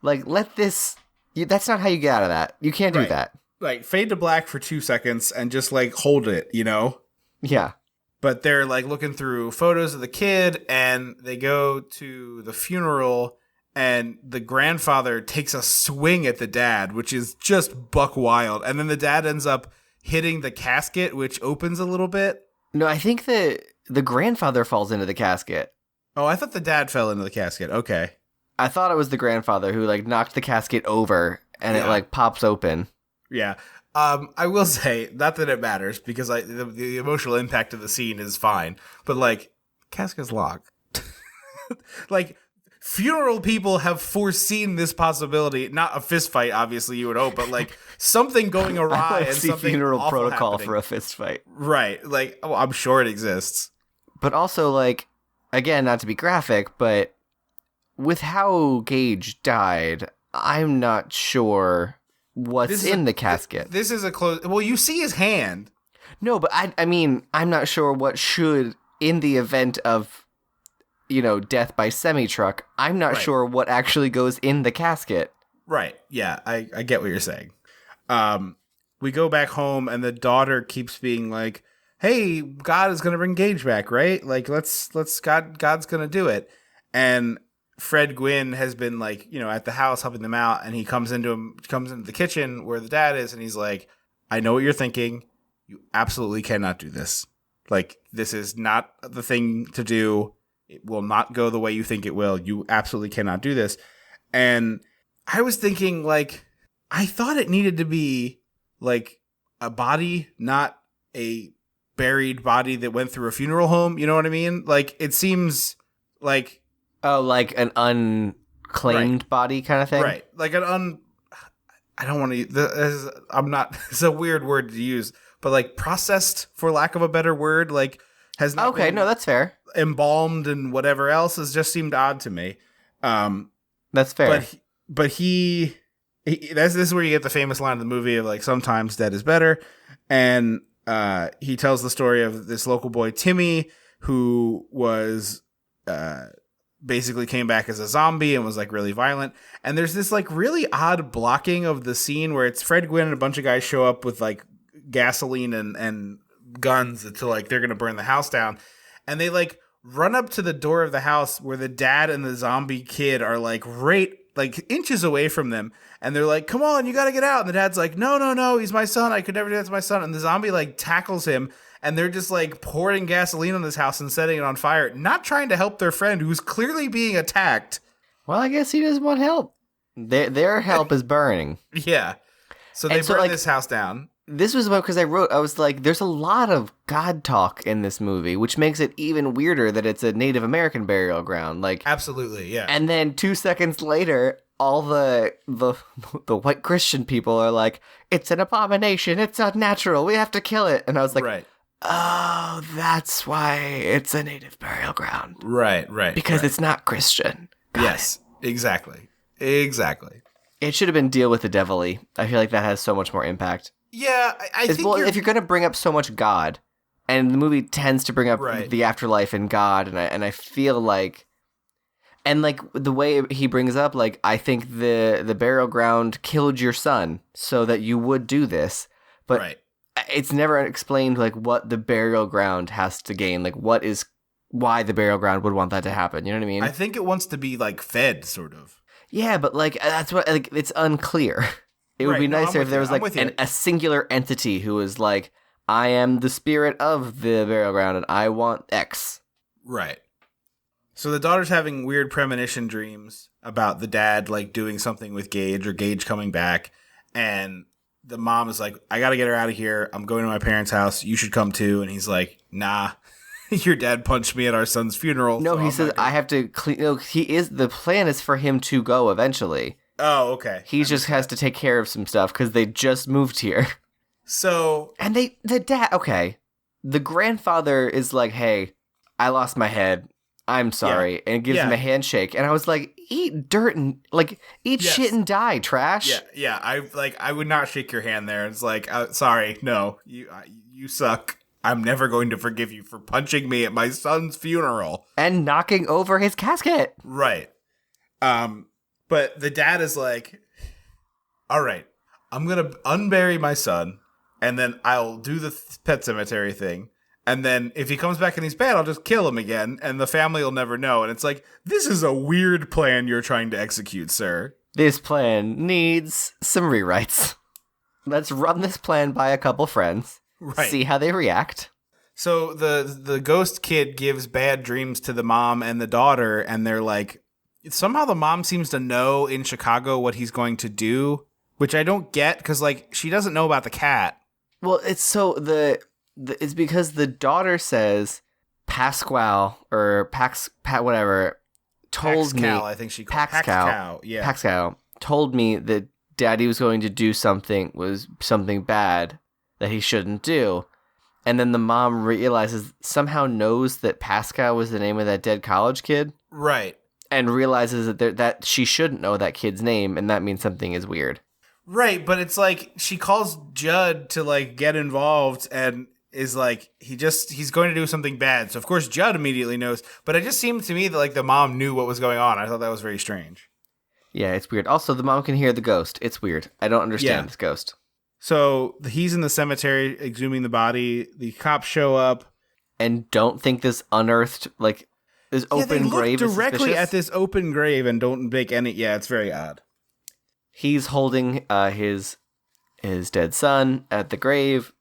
Like, let this... that's not how you get out of that. You can't do that. Like, fade to black for 2 seconds and just, like, hold it, you know? Yeah. But they're like looking through photos of the kid and they go to the funeral and the grandfather takes a swing at the dad, which is just buck wild. And then the dad ends up hitting the casket, which opens a little bit. No, I think the grandfather falls into the casket. Oh, I thought the dad fell into the casket. Okay. I thought it was the grandfather who like knocked the casket over and it like pops open. Yeah. I will say, not that it matters, because the emotional impact of the scene is fine, but, like, casket's locked. Like, funeral people have foreseen this possibility. Not a fist fight, obviously, you would hope, but, like, something going awry and something funeral awful protocol happening. for a fist fight. Right. Like, oh, I'm sure it exists. But also, like, again, not to be graphic, but with how Gage died, I'm not sure... what's in the casket. This is a close... Well, you see his hand. No, but I mean, I'm not sure what should, in the event of, you know, death by semi-truck, I'm not sure what actually goes in the casket. Right. Yeah, I get what you're saying. We go back home and the daughter keeps being like, hey, God is going to bring Gage back, right? Like, let's God's going to do it. And Fred Gwynne has been like, you know, at the house helping them out, and he comes into the kitchen where the dad is, and he's like, I know what you're thinking. You absolutely cannot do this. Like, this is not the thing to do. It will not go the way you think it will. You absolutely cannot do this. And I was thinking, like, I thought it needed to be like a body, not a buried body that went through a funeral home. You know what I mean? Like, it seems like... Oh, like an unclaimed body kind of thing? Right. Like I don't want to. I'm not. It's a weird word to use, but like processed, for lack of a better word, like has not. Okay, no, that's fair. Embalmed and whatever else has just seemed odd to me. That's fair. But he this is where you get the famous line of the movie of like, sometimes dead is better, and he tells the story of this local boy Timmy who was basically came back as a zombie and was like really violent. And there's this like really odd blocking of the scene where it's Fred Gwynne and a bunch of guys show up with like gasoline and guns to like they're gonna burn the house down, and they like run up to the door of the house where the dad and the zombie kid are like right like inches away from them, and they're like, come on, you gotta get out. And the dad's like, no, he's my son, I could never do that to my son. And the zombie like tackles him, and they're just like pouring gasoline on this house and setting it on fire, not trying to help their friend who's clearly being attacked. Well, I guess he doesn't want help. Their help is burning. Yeah. So they burn this house down. This was because I was like, there's a lot of God talk in this movie, which makes it even weirder that it's a Native American burial ground. Like, absolutely, yeah. And then 2 seconds later, all the white Christian people are like, it's an abomination, it's unnatural, we have to kill it. And I was like, right. Oh, that's why it's a native burial ground. Right. Because it's not Christian. Yes, exactly. It should have been Deal with the Devilly. I feel like that has so much more impact. Yeah, I think if you're going to bring up so much God, and the movie tends to bring up the afterlife and God, and I feel like, and like the way he brings up, like, I think the burial ground killed your son so that you would do this, but it's never explained like what the burial ground has to gain, like why the burial ground would want that to happen. You know what I mean? I think it wants to be like fed, sort of. Yeah, but like that's what like it's unclear. It would be nicer if there was like a singular entity who was like, I am the spirit of the burial ground and I want X. Right. So the daughter's having weird premonition dreams about the dad like doing something with Gage or Gage coming back, and the mom is like, I gotta get her out of here. I'm going to my parents' house. You should come too. And he's like, nah. Your dad punched me at our son's funeral. No, so he says I have to clean. No, the plan is for him to go eventually. Oh, okay. He just has to take care of some stuff because they just moved here. So, and the dad. Okay, the grandfather is like, "Hey, I lost my head. I'm sorry," and gives him a handshake. And I was like, "Eat dirt and eat shit and die, trash." Yeah. I would not shake your hand there. It's like, sorry, no, you suck. I'm never going to forgive you for punching me at my son's funeral. And knocking over his casket. Right. But the dad is like, all right, I'm going to unbury my son, and then I'll do the Pet Sematary thing. And then if he comes back and he's bad, I'll just kill him again, and the family will never know. And it's like, this is a weird plan you're trying to execute, sir. This plan needs some rewrites. Let's run this plan by a couple friends. Right. See how they react. So the ghost kid gives bad dreams to the mom and the daughter, and they're like, somehow the mom seems to know in Chicago what he's going to do, which I don't get, because like she doesn't know about the cat. Well, it's so it's because the daughter says Pasquale or whatever told Paxcal, me. I think she called Paxcal. Yeah, Paxcal told me that Daddy was going to do something bad that he shouldn't do. And then the mom somehow knows that Pascal was the name of that dead college kid. Right. And realizes that she shouldn't know that kid's name, and that means something is weird. Right, but it's like she calls Judd to like get involved and is like he's going to do something bad. So of course Judd immediately knows, but it just seemed to me that like the mom knew what was going on. I thought that was very strange. Yeah, it's weird. Also, the mom can hear the ghost. It's weird. I don't understand this ghost. So he's in the cemetery exhuming the body. The cops show up and don't think this unearthed this open grave is directly suspicious. at this open grave and don't make any. Yeah, it's very odd. He's holding his dead son at the grave,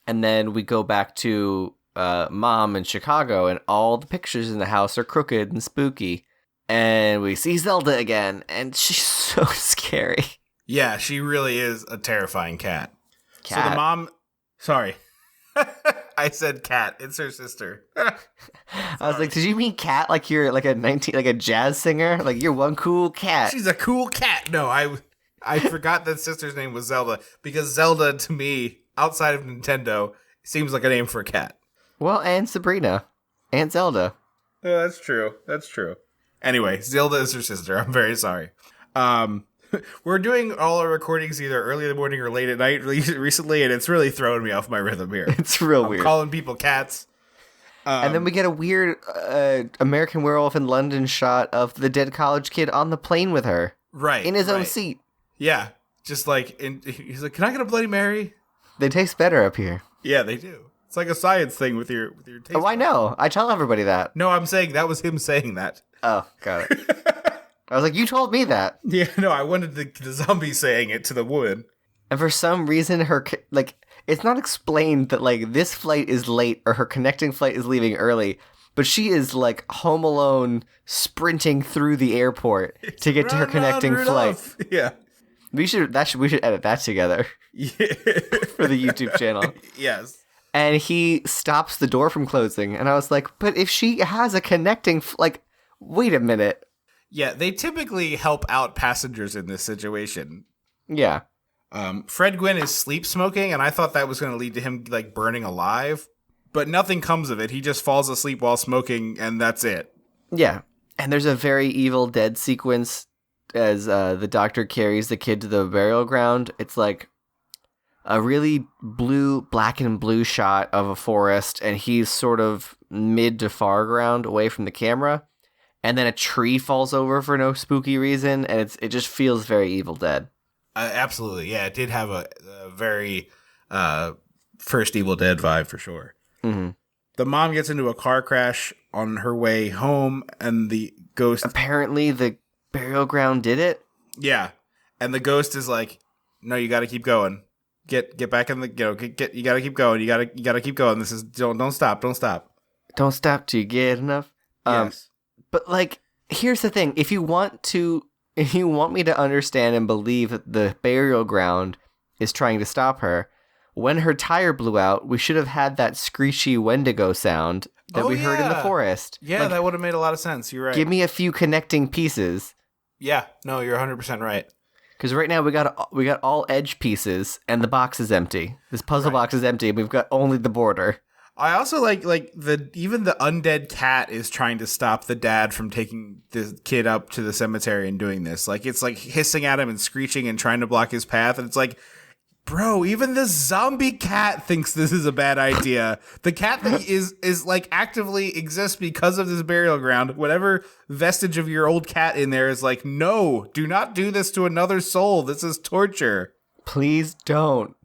and then we go back to Mom in Chicago, and all the pictures in the house are crooked and spooky, and we see Zelda again, and she's so scary. Yeah, she really is a terrifying cat. Cat. So the mom, sorry. I said cat. It's her sister. I was like, did you mean cat like you're like a jazz singer? Like you're one cool cat. She's a cool cat. No, I I forgot that sister's name was Zelda because Zelda to me, outside of Nintendo, seems like a name for a cat. Well, and Sabrina. And Zelda. Oh, that's true. That's true. Anyway, Zelda is her sister. I'm very sorry. We're doing all our recordings either early in the morning or late at night recently, and it's really throwing me off my rhythm here. It's real I'm weird. calling people cats. And then we get a weird American Werewolf in London shot of the dead college kid on the plane with her. Right. In his own seat. Yeah. Just like, he's like, can I get a Bloody Mary? They taste better up here. Yeah, they do. It's like a science thing with your taste. Oh, I know. I tell everybody that. No, I'm saying that was him saying that. Oh, got it. I was like, you told me that. Yeah, no, I wanted the zombie saying it to the woman. And for some reason, it's not explained that, this flight is late or her connecting flight is leaving early, but she is, Home Alone sprinting through the airport to get to her connecting flight. Yeah. We should edit that together. Yeah. For the YouTube channel. Yes. And he stops the door from closing, and I was like, but if she has a connecting, wait a minute. Yeah, they typically help out passengers in this situation. Yeah. Fred Gwynne is sleep smoking, and I thought that was going to lead to him, burning alive. But nothing comes of it. He just falls asleep while smoking, and that's it. Yeah. And there's a very Evil Dead sequence as the doctor carries the kid to the burial ground. It's like a really black and blue shot of a forest, and he's sort of mid to far ground away from the camera. And then a tree falls over for no spooky reason, and it just feels very Evil Dead. Absolutely, yeah. It did have a very first Evil Dead vibe for sure. Mm-hmm. The mom gets into a car crash on her way home, and the ghost... Apparently the burial ground did it? Yeah. And the ghost is like, no, you gotta keep going. Get back in the... you gotta keep going. You gotta keep going. This is... Don't stop. Don't stop. Don't stop till you get enough. Yes. But here's the thing: if you want me to understand and believe that the burial ground is trying to stop her, when her tire blew out, we should have had that screechy Wendigo sound that we heard in the forest. Yeah, that would have made a lot of sense. You're right. Give me a few connecting pieces. Yeah, no, you're 100% right. Because right now we got all edge pieces and the box is empty. This puzzle box is empty, and we've got only the border. I also like even the undead cat is trying to stop the dad from taking the kid up to the cemetery and doing this. It's hissing at him and screeching and trying to block his path. And it's like, bro, even the zombie cat thinks this is a bad idea. The cat that is actively exists because of this burial ground. Whatever vestige of your old cat in there is like, no, do not do this to another soul. This is torture. Please don't.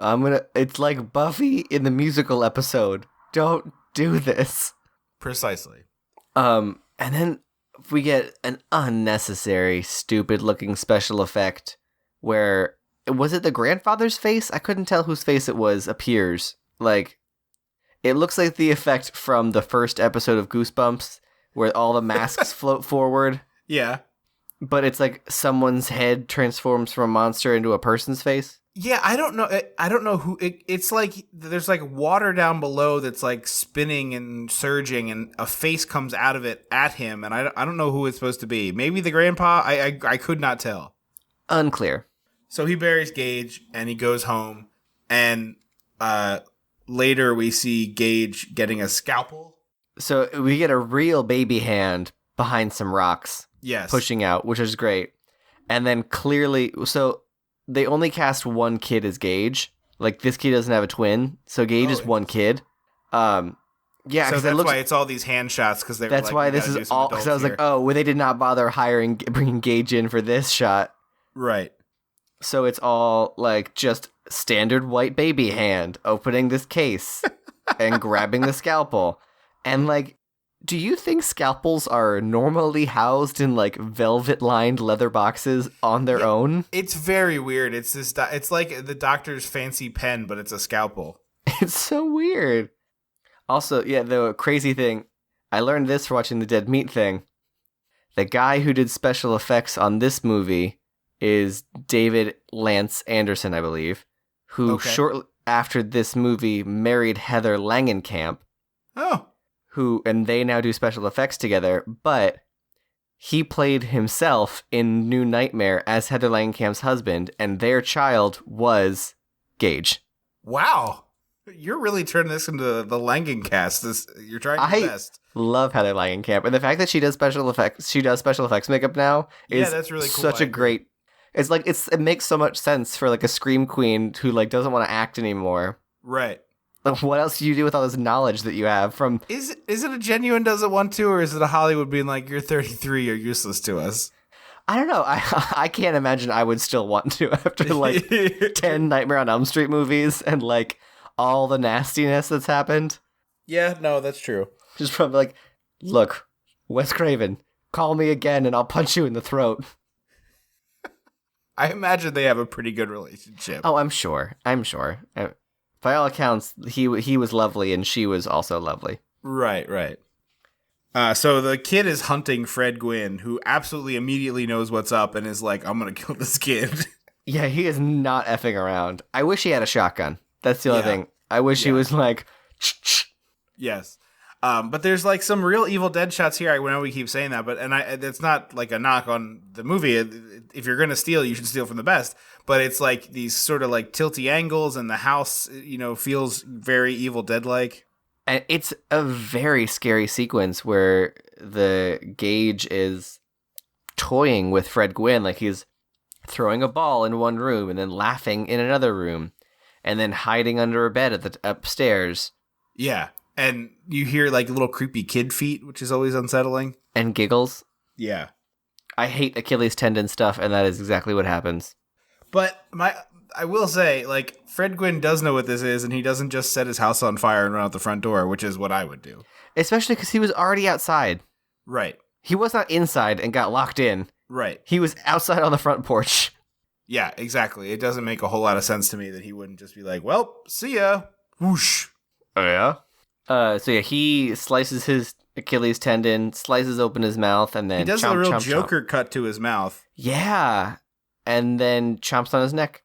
It's like Buffy in the musical episode. Don't do this. Precisely. And then we get an unnecessary, stupid-looking special effect where... Was it the grandfather's face? I couldn't tell whose face it was appears. It looks like the effect from the first episode of Goosebumps where all the masks float forward. Yeah. But it's like someone's head transforms from a monster into a person's face. Yeah, I don't know who it's like. There's water down below that's spinning and surging, and a face comes out of it at him, and I don't know who it's supposed to be. Maybe the grandpa. I could not tell. Unclear. So he buries Gage and he goes home, and later we see Gage getting a scalpel. So we get a real baby hand behind some rocks. Yes, pushing out, which is great, and then clearly so. They only cast one kid as Gage. This kid doesn't have a twin, so Gage is one kid. Yeah, so that's why it's all these hand shots because that's why this is all. Because I was like, oh, well, they did not bother bringing Gage in for this shot, right? So it's all just standard white baby hand opening this case and grabbing the scalpel, and do you think scalpels are normally housed in velvet-lined leather boxes on their own? It's very weird. It's this. It's like the doctor's fancy pen, but it's a scalpel. It's so weird. Also, yeah, the crazy thing, I learned this for watching the Dead Meat thing. The guy who did special effects on this movie is David Lance Anderson, I believe, who shortly after this movie married Heather Langenkamp. Oh. And they now do special effects together, but he played himself in New Nightmare as Heather Langenkamp's husband, and their child was Gage. Wow. You're really turning this into the Langencast. You're trying your best. I love Heather Langenkamp, and the fact that she does special effects makeup now is that's really cool. Such a great. It's like it makes so much sense for like a scream queen who like doesn't want to act anymore. Right. Like, what else do you do with all this knowledge that you have from? Is it a genuine doesn't want to, or is it a Hollywood being like, you're 33, you're useless to us? I don't know. I can't imagine I would still want to after like 10 Nightmare on Elm Street movies and like all the nastiness that's happened. Yeah, no, that's true. Just from like, look, Wes Craven, call me again and I'll punch you in the throat. I imagine they have a pretty good relationship. Oh, I'm sure. By all accounts, he was lovely and she was also lovely. Right. So the kid is hunting Fred Gwynne, who absolutely immediately knows what's up and is like, I'm going to kill this kid. Yeah, he is not effing around. I wish he had a shotgun. That's the other thing. I wish he was like... Yes. But there's like some real Evil Dead shots here. I know we keep saying that, but it's not like a knock on the movie. If you're gonna steal, you should steal from the best. But it's like these sort of like tilty angles, and the house, feels very Evil Dead like. And it's a very scary sequence where the Gage is toying with Fred Gwynne, like he's throwing a ball in one room and then laughing in another room, and then hiding under a bed at the upstairs. Yeah. And you hear like little creepy kid feet, which is always unsettling. And giggles. Yeah. I hate Achilles tendon stuff, and that is exactly what happens. But I will say, like, Fred Gwynne does know what this is, and he doesn't just set his house on fire and run out the front door, which is what I would do. Especially because he was already outside. Right. He was not inside and got locked in. Right. He was outside on the front porch. Yeah, exactly. It doesn't make a whole lot of sense to me that he wouldn't just be like, well, see ya. Whoosh. Oh, yeah? So he slices his Achilles tendon, slices open his mouth, and then he does a real Joker cut to his mouth. Yeah, and then chomps on his neck,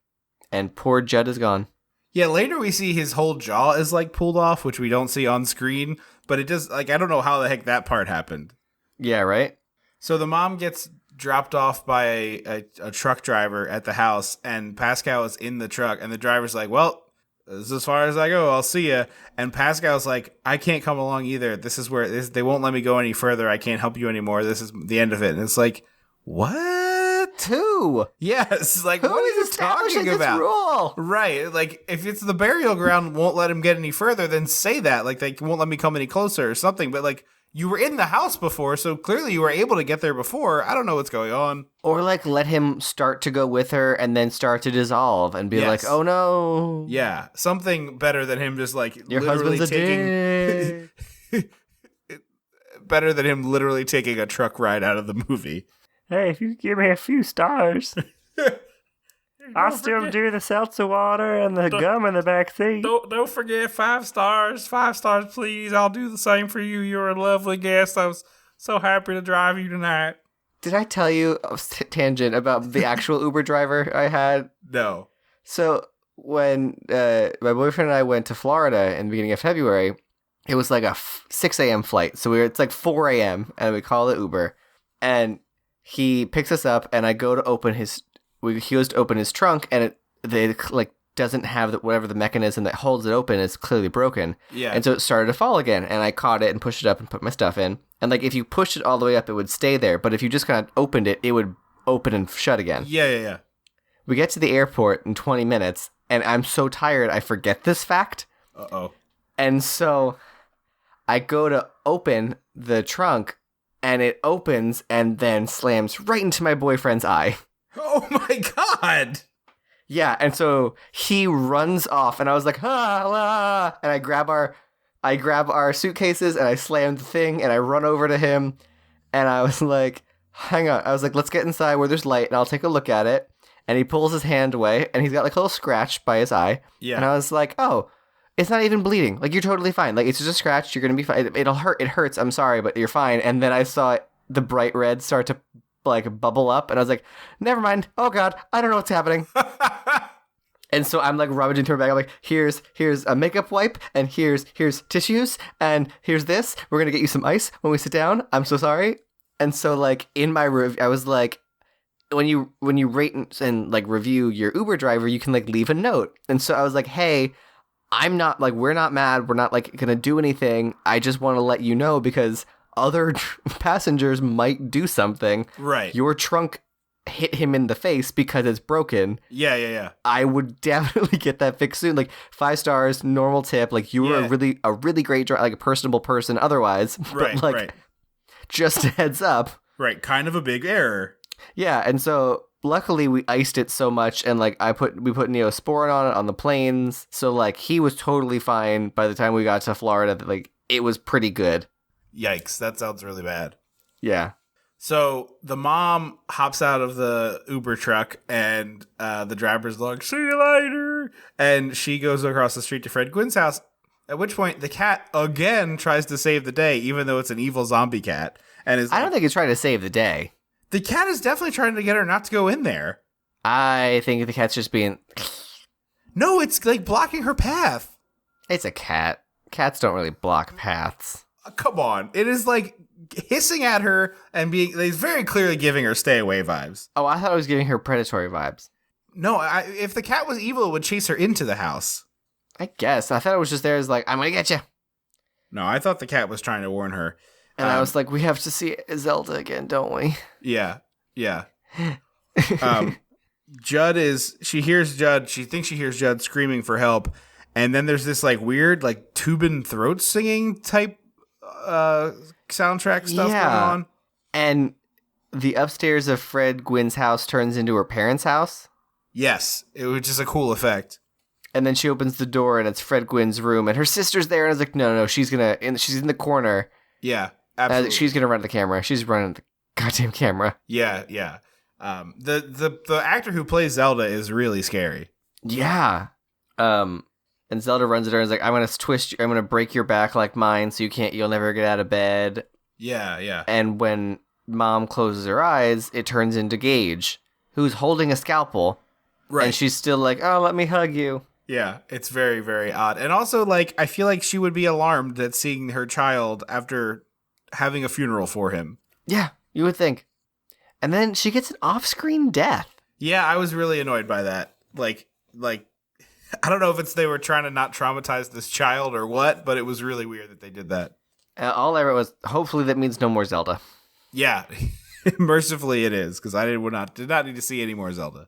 and poor Judd is gone. Yeah, later we see his whole jaw is like pulled off, which we don't see on screen, but it does, like, I don't know how the heck that part happened. Yeah, right? So the mom gets dropped off by a truck driver at the house, and Pascal is in the truck, and the driver's like, well, this is as far as I go. I'll see ya. And Pascal's like, I can't come along either. This is where they won't let me go any further. I can't help you anymore. This is the end of it. And it's like, what? Who? Yes. Like, who what are is you talking about? Rule? Right. Like, if it's the burial ground won't let him get any further, then say that. Like, they won't let me come any closer or something. But like, you were in the house before, so clearly you were able to get there before. I don't know what's going on. Or, like, let him start to go with her and then start to dissolve and be like, oh, no. Yeah, something better than him just, like, your literally husband's a dick. Better than him literally taking a truck ride out of the movie. Hey, if you give me a few stars, I'll still do the seltzer water and the gum in the back seat. Don't forget 5 stars. 5 stars, please. I'll do the same for you. You're a lovely guest. I was so happy to drive you tonight. Did I tell you, tangent, about the actual Uber driver I had? No. So when my boyfriend and I went to Florida in the beginning of February, it was like a 6 a.m. flight. So it's like 4 a.m. and we call it Uber. And he picks us up, and I go to open he goes to open his trunk, and it like doesn't have whatever the mechanism that holds it open is clearly broken. Yeah. And so it started to fall again, and I caught it and pushed it up and put my stuff in. And like if you pushed it all the way up, it would stay there. But if you just kind of opened it, it would open and shut again. Yeah. We get to the airport in 20 minutes, and I'm so tired I forget this fact. Uh-oh. And so I go to open the trunk, and it opens and then slams right into my boyfriend's eye. Oh my God! Yeah, and so he runs off, and I was like, and I grab our suitcases, and I slam the thing, and I run over to him, and I was like, hang on. I was like, let's get inside where there's light, and I'll take a look at it. And he pulls his hand away, and he's got like a little scratch by his eye. Yeah. And I was like, oh, it's not even bleeding. Like, you're totally fine. Like, it's just a scratch. You're going to be fine. It'll hurt. It hurts. I'm sorry, but you're fine. And then I saw the bright red start to like bubble up, and I was like, never mind. Oh God, I don't know what's happening. And so I'm like rummaging through her bag. I'm like, here's a makeup wipe, and here's tissues, and here's this. We're gonna get you some ice when we sit down. I'm so sorry. And so, like, in my review, I was like, when you rate and like review your Uber driver, you can like leave a note. And so I was like, hey, I'm not like, we're not mad. We're not like going to do anything. I just want to let you know because other passengers might do something. Right. Your trunk hit him in the face because it's broken. Yeah. I would definitely get that fixed soon. Like 5 stars, normal tip. Like you were a really great driver, like a personable person otherwis. Right. But like, just a heads up. Right. Kind of a big error. Yeah, and so luckily we iced it so much, and like we put Neosporin on it on the planes, so like he was totally fine by the time we got to Florida. Like it was pretty good. Yikes, that sounds really bad. Yeah. So the mom hops out of the Uber truck, and the driver's like, "See you later," and she goes across the street to Fred Gwynne's house. At which point the cat again tries to save the day, even though it's an evil zombie cat. And I don't think it's trying to save the day. The cat is definitely trying to get her not to go in there. I think the cat's just being... No, it's like blocking her path. It's a cat. Cats don't really block paths. Come on. It is like hissing at her and it's very clearly giving her stay away vibes. Oh, I thought it was giving her predatory vibes. No, if the cat was evil, it would chase her into the house. I guess. I thought it was just there as like, I'm going to get you. No, I thought the cat was trying to warn her. And I was like, we have to see Zelda again, don't we? Yeah. She hears Judd. She thinks she hears Judd screaming for help. And then there's this like weird, like tubin throat singing type soundtrack stuff going on. And the upstairs of Fred Gwynne's house turns into her parents' house. Yes, it was just a cool effect. And then she opens the door and it's Fred Gwynne's room and her sister's there. And I was like, no, she's in the corner. Yeah, absolutely. She's going to run the camera. She's running the goddamn camera. Yeah. The actor who plays Zelda is really scary. Yeah. And Zelda runs at her and is like, I'm going to break your back like mine so you'll never get out of bed. Yeah. And when mom closes her eyes, it turns into Gage, who's holding a scalpel. Right. And she's still like, oh, let me hug you. Yeah, it's very, very odd. And also, like, I feel like she would be alarmed at seeing her child after having a funeral for him. Yeah, you would think. And then she gets an off-screen death. Yeah, I was really annoyed by that. Like, I don't know if they were trying to not traumatize this child or what, but it was really weird that they did that. All I wrote was, hopefully that means no more Zelda. Yeah, mercifully it is, because I did not need to see any more Zelda.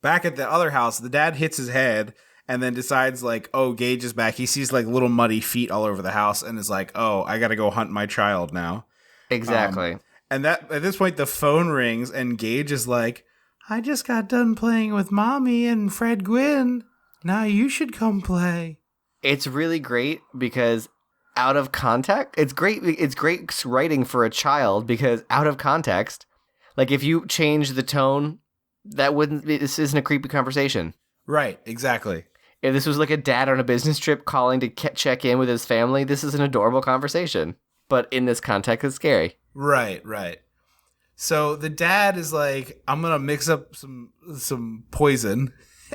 Back at the other house, the dad hits his head and then decides, like, oh, Gage is back. He sees, like, little muddy feet all over the house and is like, oh, I got to go hunt my child now. Exactly. And at this point, the phone rings and Gage is like, I just got done playing with Mommy and Fred Gwynne. Now you should come play. It's really great because out of context, it's great writing for a child because out of context, like, if you change the tone... this isn't a creepy conversation. Right, exactly. If this was like a dad on a business trip calling to check in with his family, this is an adorable conversation. But in this context, it's scary. Right. So the dad is like, I'm going to mix up some poison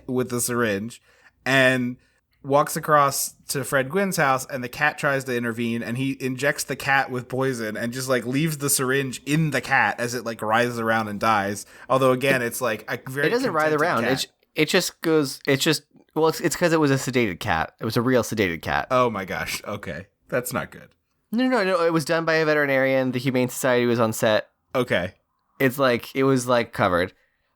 with the syringe and walks across to Fred Gwynne's house, and the cat tries to intervene, and he injects the cat with poison and just like leaves the syringe in the cat as it like writhes around and dies. Although again, it's like a very it doesn't writhe around. It just goes. It's because it was a sedated cat. It was a real sedated cat. Oh my gosh. Okay, that's not good. No. It was done by a veterinarian. The Humane Society was on set. Okay. It's like it was like covered.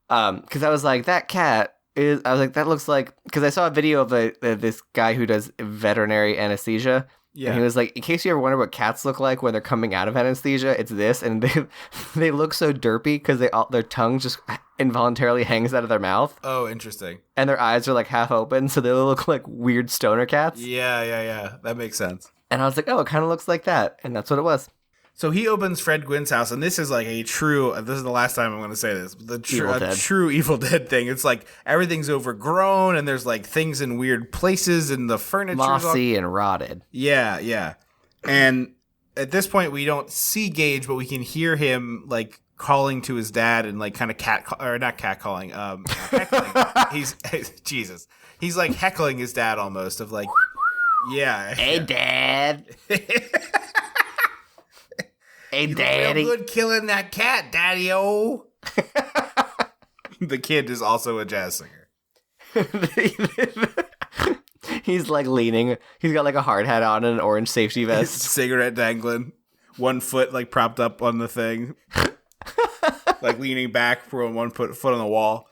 Because I was like that cat. That looks like, because I saw a video of this guy who does veterinary anesthesia. Yeah. And he was like, in case you ever wonder what cats look like when they're coming out of anesthesia, it's this. And they look so derpy because their tongue just involuntarily hangs out of their mouth. Oh, interesting. And their eyes are like half open, so they look like weird stoner cats. Yeah. That makes sense. And I was like, oh, it kind of looks like that. And that's what it was. So he opens Fred Gwynne's house, and this is like this is the last time I'm going to say this, true Evil Dead thing. It's like everything's overgrown, and there's like things in weird places, and the furniture mossy and rotted. Yeah. And at this point, we don't see Gage, but we can hear him like calling to his dad and like kind of heckling. He's like heckling his dad almost of like, yeah. Hey, Dad. Hey, You Daddy. look real good killing that cat, Daddy-o. The kid is also a jazz singer. He's like leaning. He's got like a hard hat on and an orange safety vest. Cigarette dangling. One foot like propped up on the thing. Like leaning back for one foot on the wall.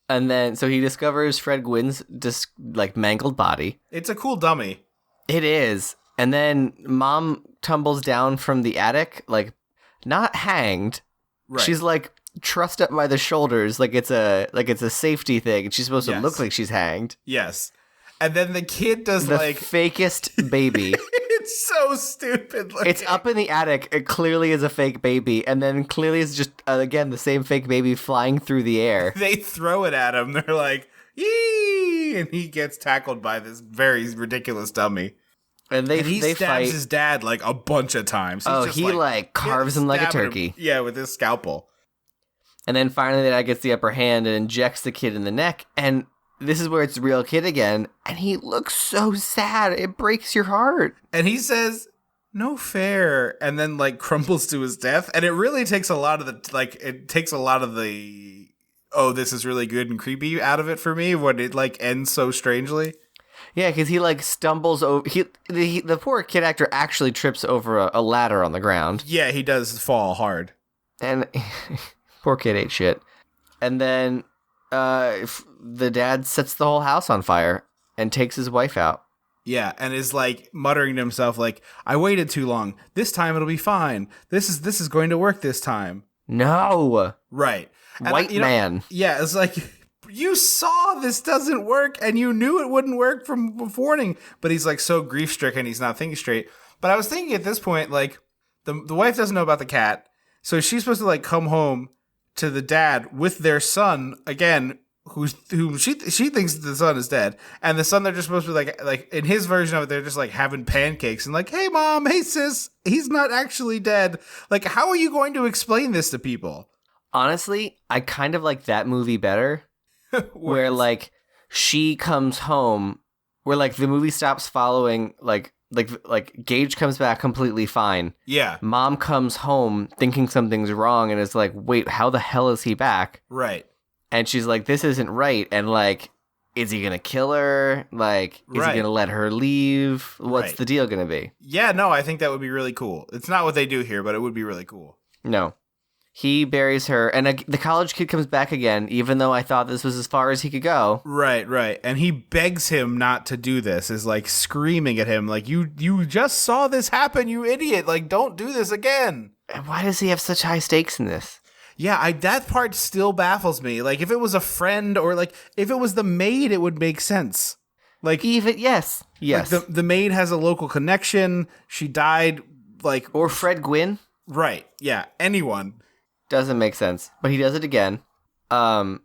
And then, so he discovers Fred Gwynne's like mangled body. It's a cool dummy. It is. And then Mom tumbles down from the attic, like not hanged. Right. She's like trussed up by the shoulders, like it's a safety thing. And she's supposed to look like she's hanged. Yes. And then the kid does The like fakest baby. It's so stupid. Looking. It's up in the attic. It clearly is a fake baby, and then clearly it's just again the same fake baby flying through the air. They throw it at him. They're like, "Yee!" And he gets tackled by this very ridiculous dummy. And he they stabs fight. his dad like a bunch of times. He's just, He like carves him like a stabbing turkey. him. Yeah, with his scalpel. And then finally the dad gets the upper hand and injects the kid in the neck. And this is where it's real kid again. And he looks so sad. It breaks your heart. And he says, "No fair," and then like crumbles to his death. And it really takes a lot of the oh, this is really good and creepy out of it for me when it like ends so strangely. Yeah, because he like stumbles over. The poor kid actor actually trips over a ladder on the ground. Yeah, he does fall hard. And poor kid ate shit. And then the dad sets the whole house on fire and takes his wife out. Yeah, and is like muttering to himself like, "I waited too long. This time it'll be fine. This is going to work this time." No. Right. And White man. Yeah, it's like, you saw this doesn't work and you knew it wouldn't work from warning. But he's like so grief stricken, he's not thinking straight. But I was thinking at this point, like, the wife doesn't know about the cat. So she's supposed to like come home to the dad with their son again, who she thinks the son is dead, and the son they're just supposed to be like in his version of it, they're just like having pancakes and like, "Hey mom, hey sis, he's not actually dead." Like, how are you going to explain this to people? Honestly, I kind of like that movie better, where like she comes home, where like the movie stops following like Gage comes back completely fine. Yeah. Mom comes home thinking something's wrong and is like, "Wait, how the hell is he back?" Right. And she's like, "This isn't right." And like, is he gonna kill her? Like, is he gonna let her leave? What's the deal gonna be? Yeah, no, I think that would be really cool. It's not what they do here, but it would be really cool. No. He buries her, and the college kid comes back again, even though I thought this was as far as he could go. Right. And he begs him not to do this, is like screaming at him, like, you just saw this happen, you idiot. Like, don't do this again. And why does he have such high stakes in this? Yeah, that part still baffles me. Like, if it was a friend or like if it was the maid, it would make sense. Like, Yes. like the maid has a local connection. She died, like, or Fred Gwynne. Right. Yeah. Anyone. Doesn't make sense, but he does it again. And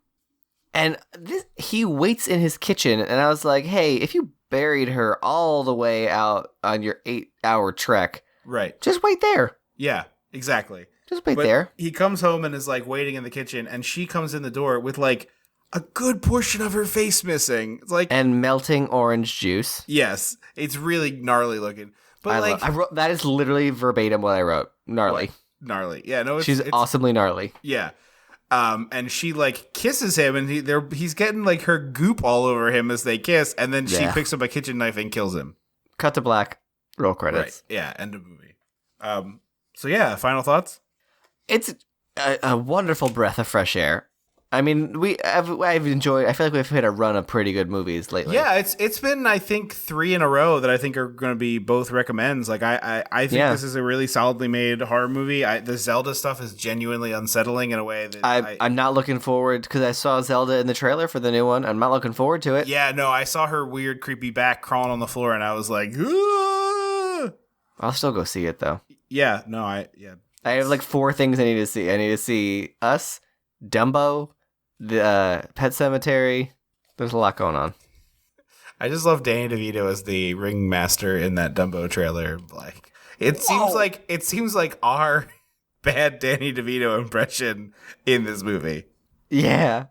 he waits in his kitchen, and I was like, "Hey, if you buried her all the way out on your 8-hour trek, right, just wait there." Yeah, exactly. Just wait there. He comes home and is like waiting in the kitchen, and she comes in the door with like a good portion of her face missing. It's like, and melting orange juice. Yes, it's really gnarly looking. But I wrote that is literally verbatim what I wrote. Gnarly. What? Gnarly. Yeah, no, she's awesomely gnarly. Yeah. And she like kisses him, and he's getting like her goop all over him as they kiss, and then she picks up a kitchen knife and kills him. Cut to black. Roll credits. Right. Yeah, end of movie. So yeah, final thoughts? It's a wonderful breath of fresh air. I mean, I've enjoyed. I feel like we've hit a run of pretty good movies lately. Yeah, it's been, I think, 3 in a row that I think are going to be both recommends. Like I think this is a really solidly made horror movie. The Zelda stuff is genuinely unsettling in a way that I'm not looking forward, because I saw Zelda in the trailer for the new one. I'm not looking forward to it. Yeah, no, I saw her weird, creepy back crawling on the floor, and I was like, "Ah!" I'll still go see it though. Yeah, no, I have like 4 things I need to see. I need to see Us, Dumbo, the Pet Sematary. There's a lot going on. I just love Danny DeVito as the ringmaster in that Dumbo trailer. Like, it seems like our bad Danny DeVito impression in this movie. Yeah,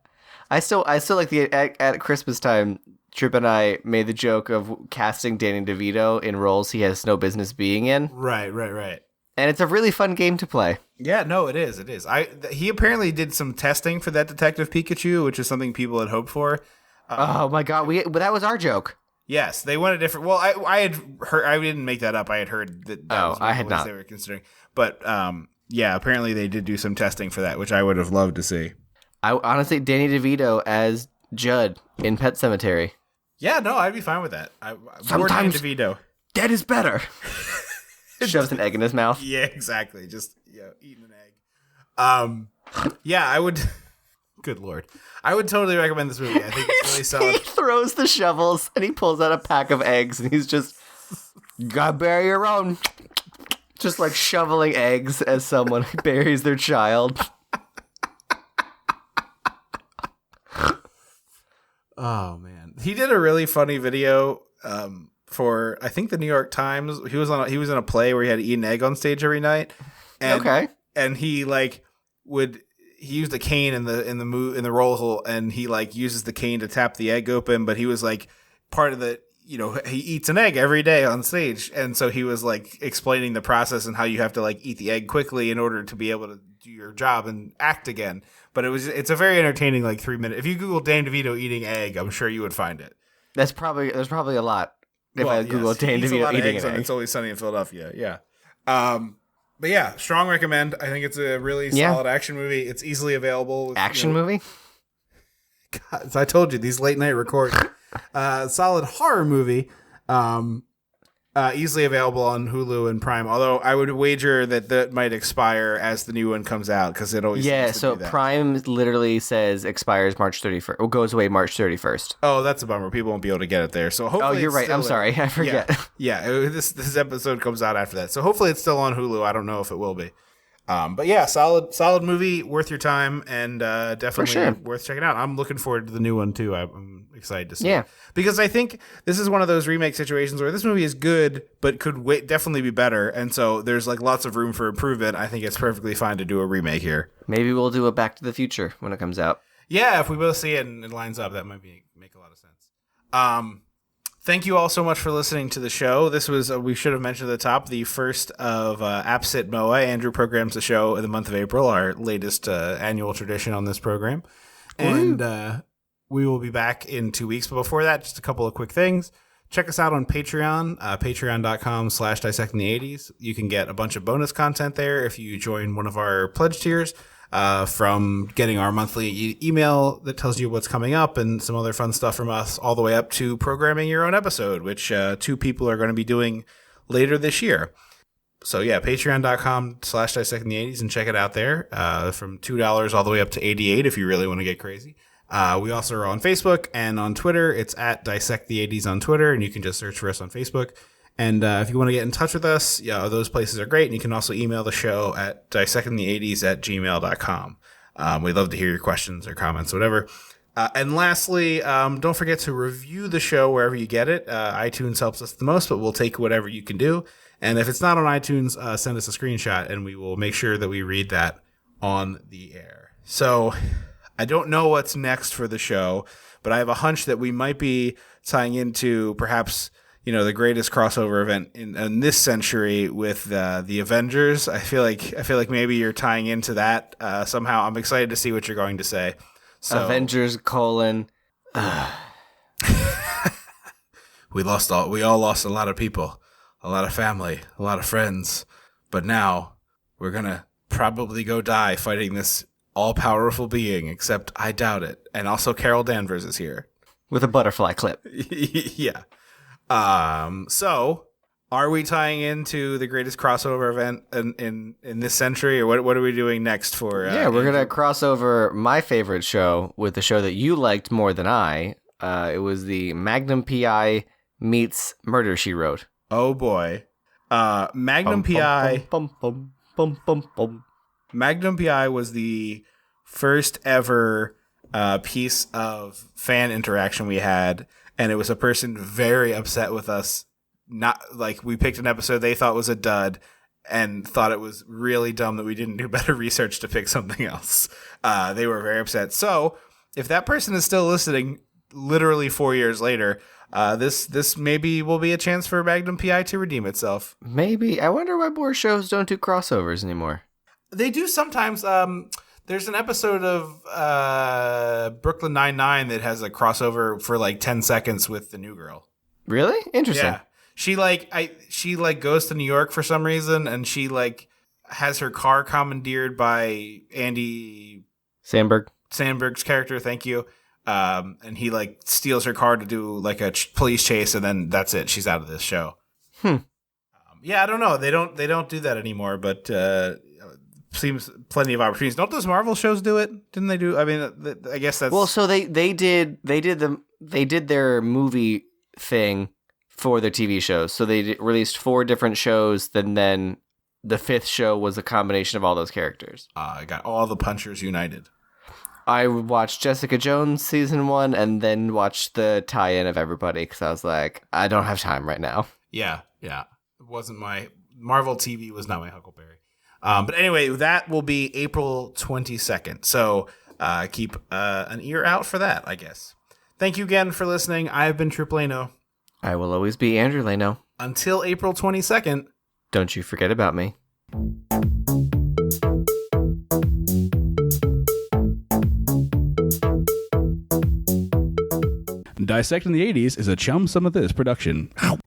I still like at Christmas time, Tripp and I made the joke of casting Danny DeVito in roles he has no business being in. Right. And it's a really fun game to play. Yeah, no, it is. It is. He apparently did some testing for that Detective Pikachu, which is something people had hoped for. Oh my god, that was our joke. Yes, they went a different. Well, I had heard. I didn't make that up. I had heard that. Was I had not. They were considering, but yeah, apparently they did do some testing for that, which I would have loved to see. I honestly, Danny DeVito as Judd in Pet Sematary. Yeah, no, I'd be fine with that. Sometimes Danny DeVito. Dead is better. Shoves an egg in his mouth. Yeah, exactly. Just eating an egg. Yeah, I would. Good lord, I would totally recommend this movie. I think it's really solid. He throws the shovels and he pulls out a pack of eggs and he's just gotta bury your own. Just like shoveling eggs as someone buries their child. Oh man, he did a really funny video for I think the New York Times. He was in a play where he had to eat an egg on stage every night. And, and he he used a cane in the roll, and he like uses the cane to tap the egg open. But he was like part of the, he eats an egg every day on stage, and so he was like explaining the process and how you have to like eat the egg quickly in order to be able to do your job and act again. But it's a very entertaining like 3 minute. If you Google Danny DeVito eating egg, I'm sure you would find it. There's probably a lot. If I Google Danny DeVito eating an egg, It's Always Sunny in Philadelphia. Yeah. But yeah, strong recommend. I think it's a really solid action movie. It's easily available. Movie? God, as I told you, these late night recordings. Solid horror movie. Easily available on Hulu and Prime. Although I would wager that might expire as the new one comes out because it always seems to so do that. Prime literally says expires March 31st. Or goes away March 31st. Oh, that's a bummer. People won't be able to get it there. So hopefully. Oh, you're right. I'm sorry. I forget. Yeah. This episode comes out after that. So hopefully it's still on Hulu. I don't know if it will be. But yeah, solid movie, worth your time, and definitely worth checking out. I'm looking forward to the new one too. I'm excited to see it. Because I think this is one of those remake situations where this movie is good, but could definitely be better, and so there's like lots of room for improvement. I think it's perfectly fine to do a remake here. Maybe we'll do a Back to the Future when it comes out. Yeah, if we both see it and it lines up, that might make a lot of sense. Thank you all so much for listening to the show. This was, we should have mentioned at the top, the first of AppSit MOA. Andrew programs the show in the month of April, our latest annual tradition on this program. And we will be back in 2 weeks. But before that, just a couple of quick things. Check us out on Patreon, patreon.com/dissectingthe80s. You can get a bunch of bonus content there if you join one of our pledge tiers. From getting our monthly email that tells you what's coming up and some other fun stuff from us, all the way up to programming your own episode, which 2 people are going to be doing later this year. So yeah, patreon.com/dissectingthe80s and check it out there. From $2 all the way up to $88 if you really want to get crazy. We also are on Facebook and on Twitter. It's at dissectthe80s on Twitter, and you can just search for us on Facebook. And if you want to get in touch with us, those places are great. And you can also email the show at dissectingthe80s@gmail.com. We'd love to hear your questions or comments, whatever. And lastly, don't forget to review the show wherever you get it. iTunes helps us the most, but we'll take whatever you can do. And if it's not on iTunes, send us a screenshot, and we will make sure that we read that on the air. So I don't know what's next for the show, but I have a hunch that we might be tying into perhaps the greatest crossover event in this century with the Avengers. I feel like maybe you're tying into that somehow. I'm excited to see what you're going to say. So, Avengers : we all lost a lot of people, a lot of family, a lot of friends, but now we're gonna probably go die fighting this all-powerful being. Except I doubt it. And also Carol Danvers is here with a butterfly clip. Yeah. So are we tying into the greatest crossover event in this century, or what are we doing next for? We're going to cross over my favorite show with the show that you liked more than I. It was the Magnum P.I. meets Murder, She Wrote. Oh boy. Magnum P.I. Magnum P.I. was the first ever piece of fan interaction we had. And it was a person very upset with us. Not like we picked an episode they thought was a dud and thought it was really dumb that we didn't do better research to pick something else. They were very upset. So if that person is still listening, literally 4 years later. This maybe will be a chance for Magnum PI to redeem itself. Maybe. I wonder why more shows don't do crossovers anymore. They do sometimes. There's an episode of Brooklyn Nine-Nine that has a crossover for like 10 seconds with the new girl. Really? Interesting. Yeah. She goes to New York for some reason, and she like has her car commandeered by Andy Sandberg's character. Thank you. And he like steals her car to do like a police chase, and then that's it. She's out of this show. Yeah, I don't know. They don't do that anymore, but seems plenty of opportunities. Don't those Marvel shows do it? Didn't they do? I mean, I guess that's well. So they did their movie thing for their TV shows. So they released 4 different shows. Then the 5th show was a combination of all those characters. I got all the Punchers United. I watched Jessica Jones season 1 and then watched the tie-in of everybody because I was like, I don't have time right now. Yeah. It wasn't my Marvel TV was not my Huckleberry. But anyway, that will be April 22nd. So keep an ear out for that, I guess. Thank you again for listening. I have been Tripp Leno. I will always be Andrew Leno. Until April 22nd. Don't you forget about me. Dissecting the 80s is a Chum Some of This production. Ow.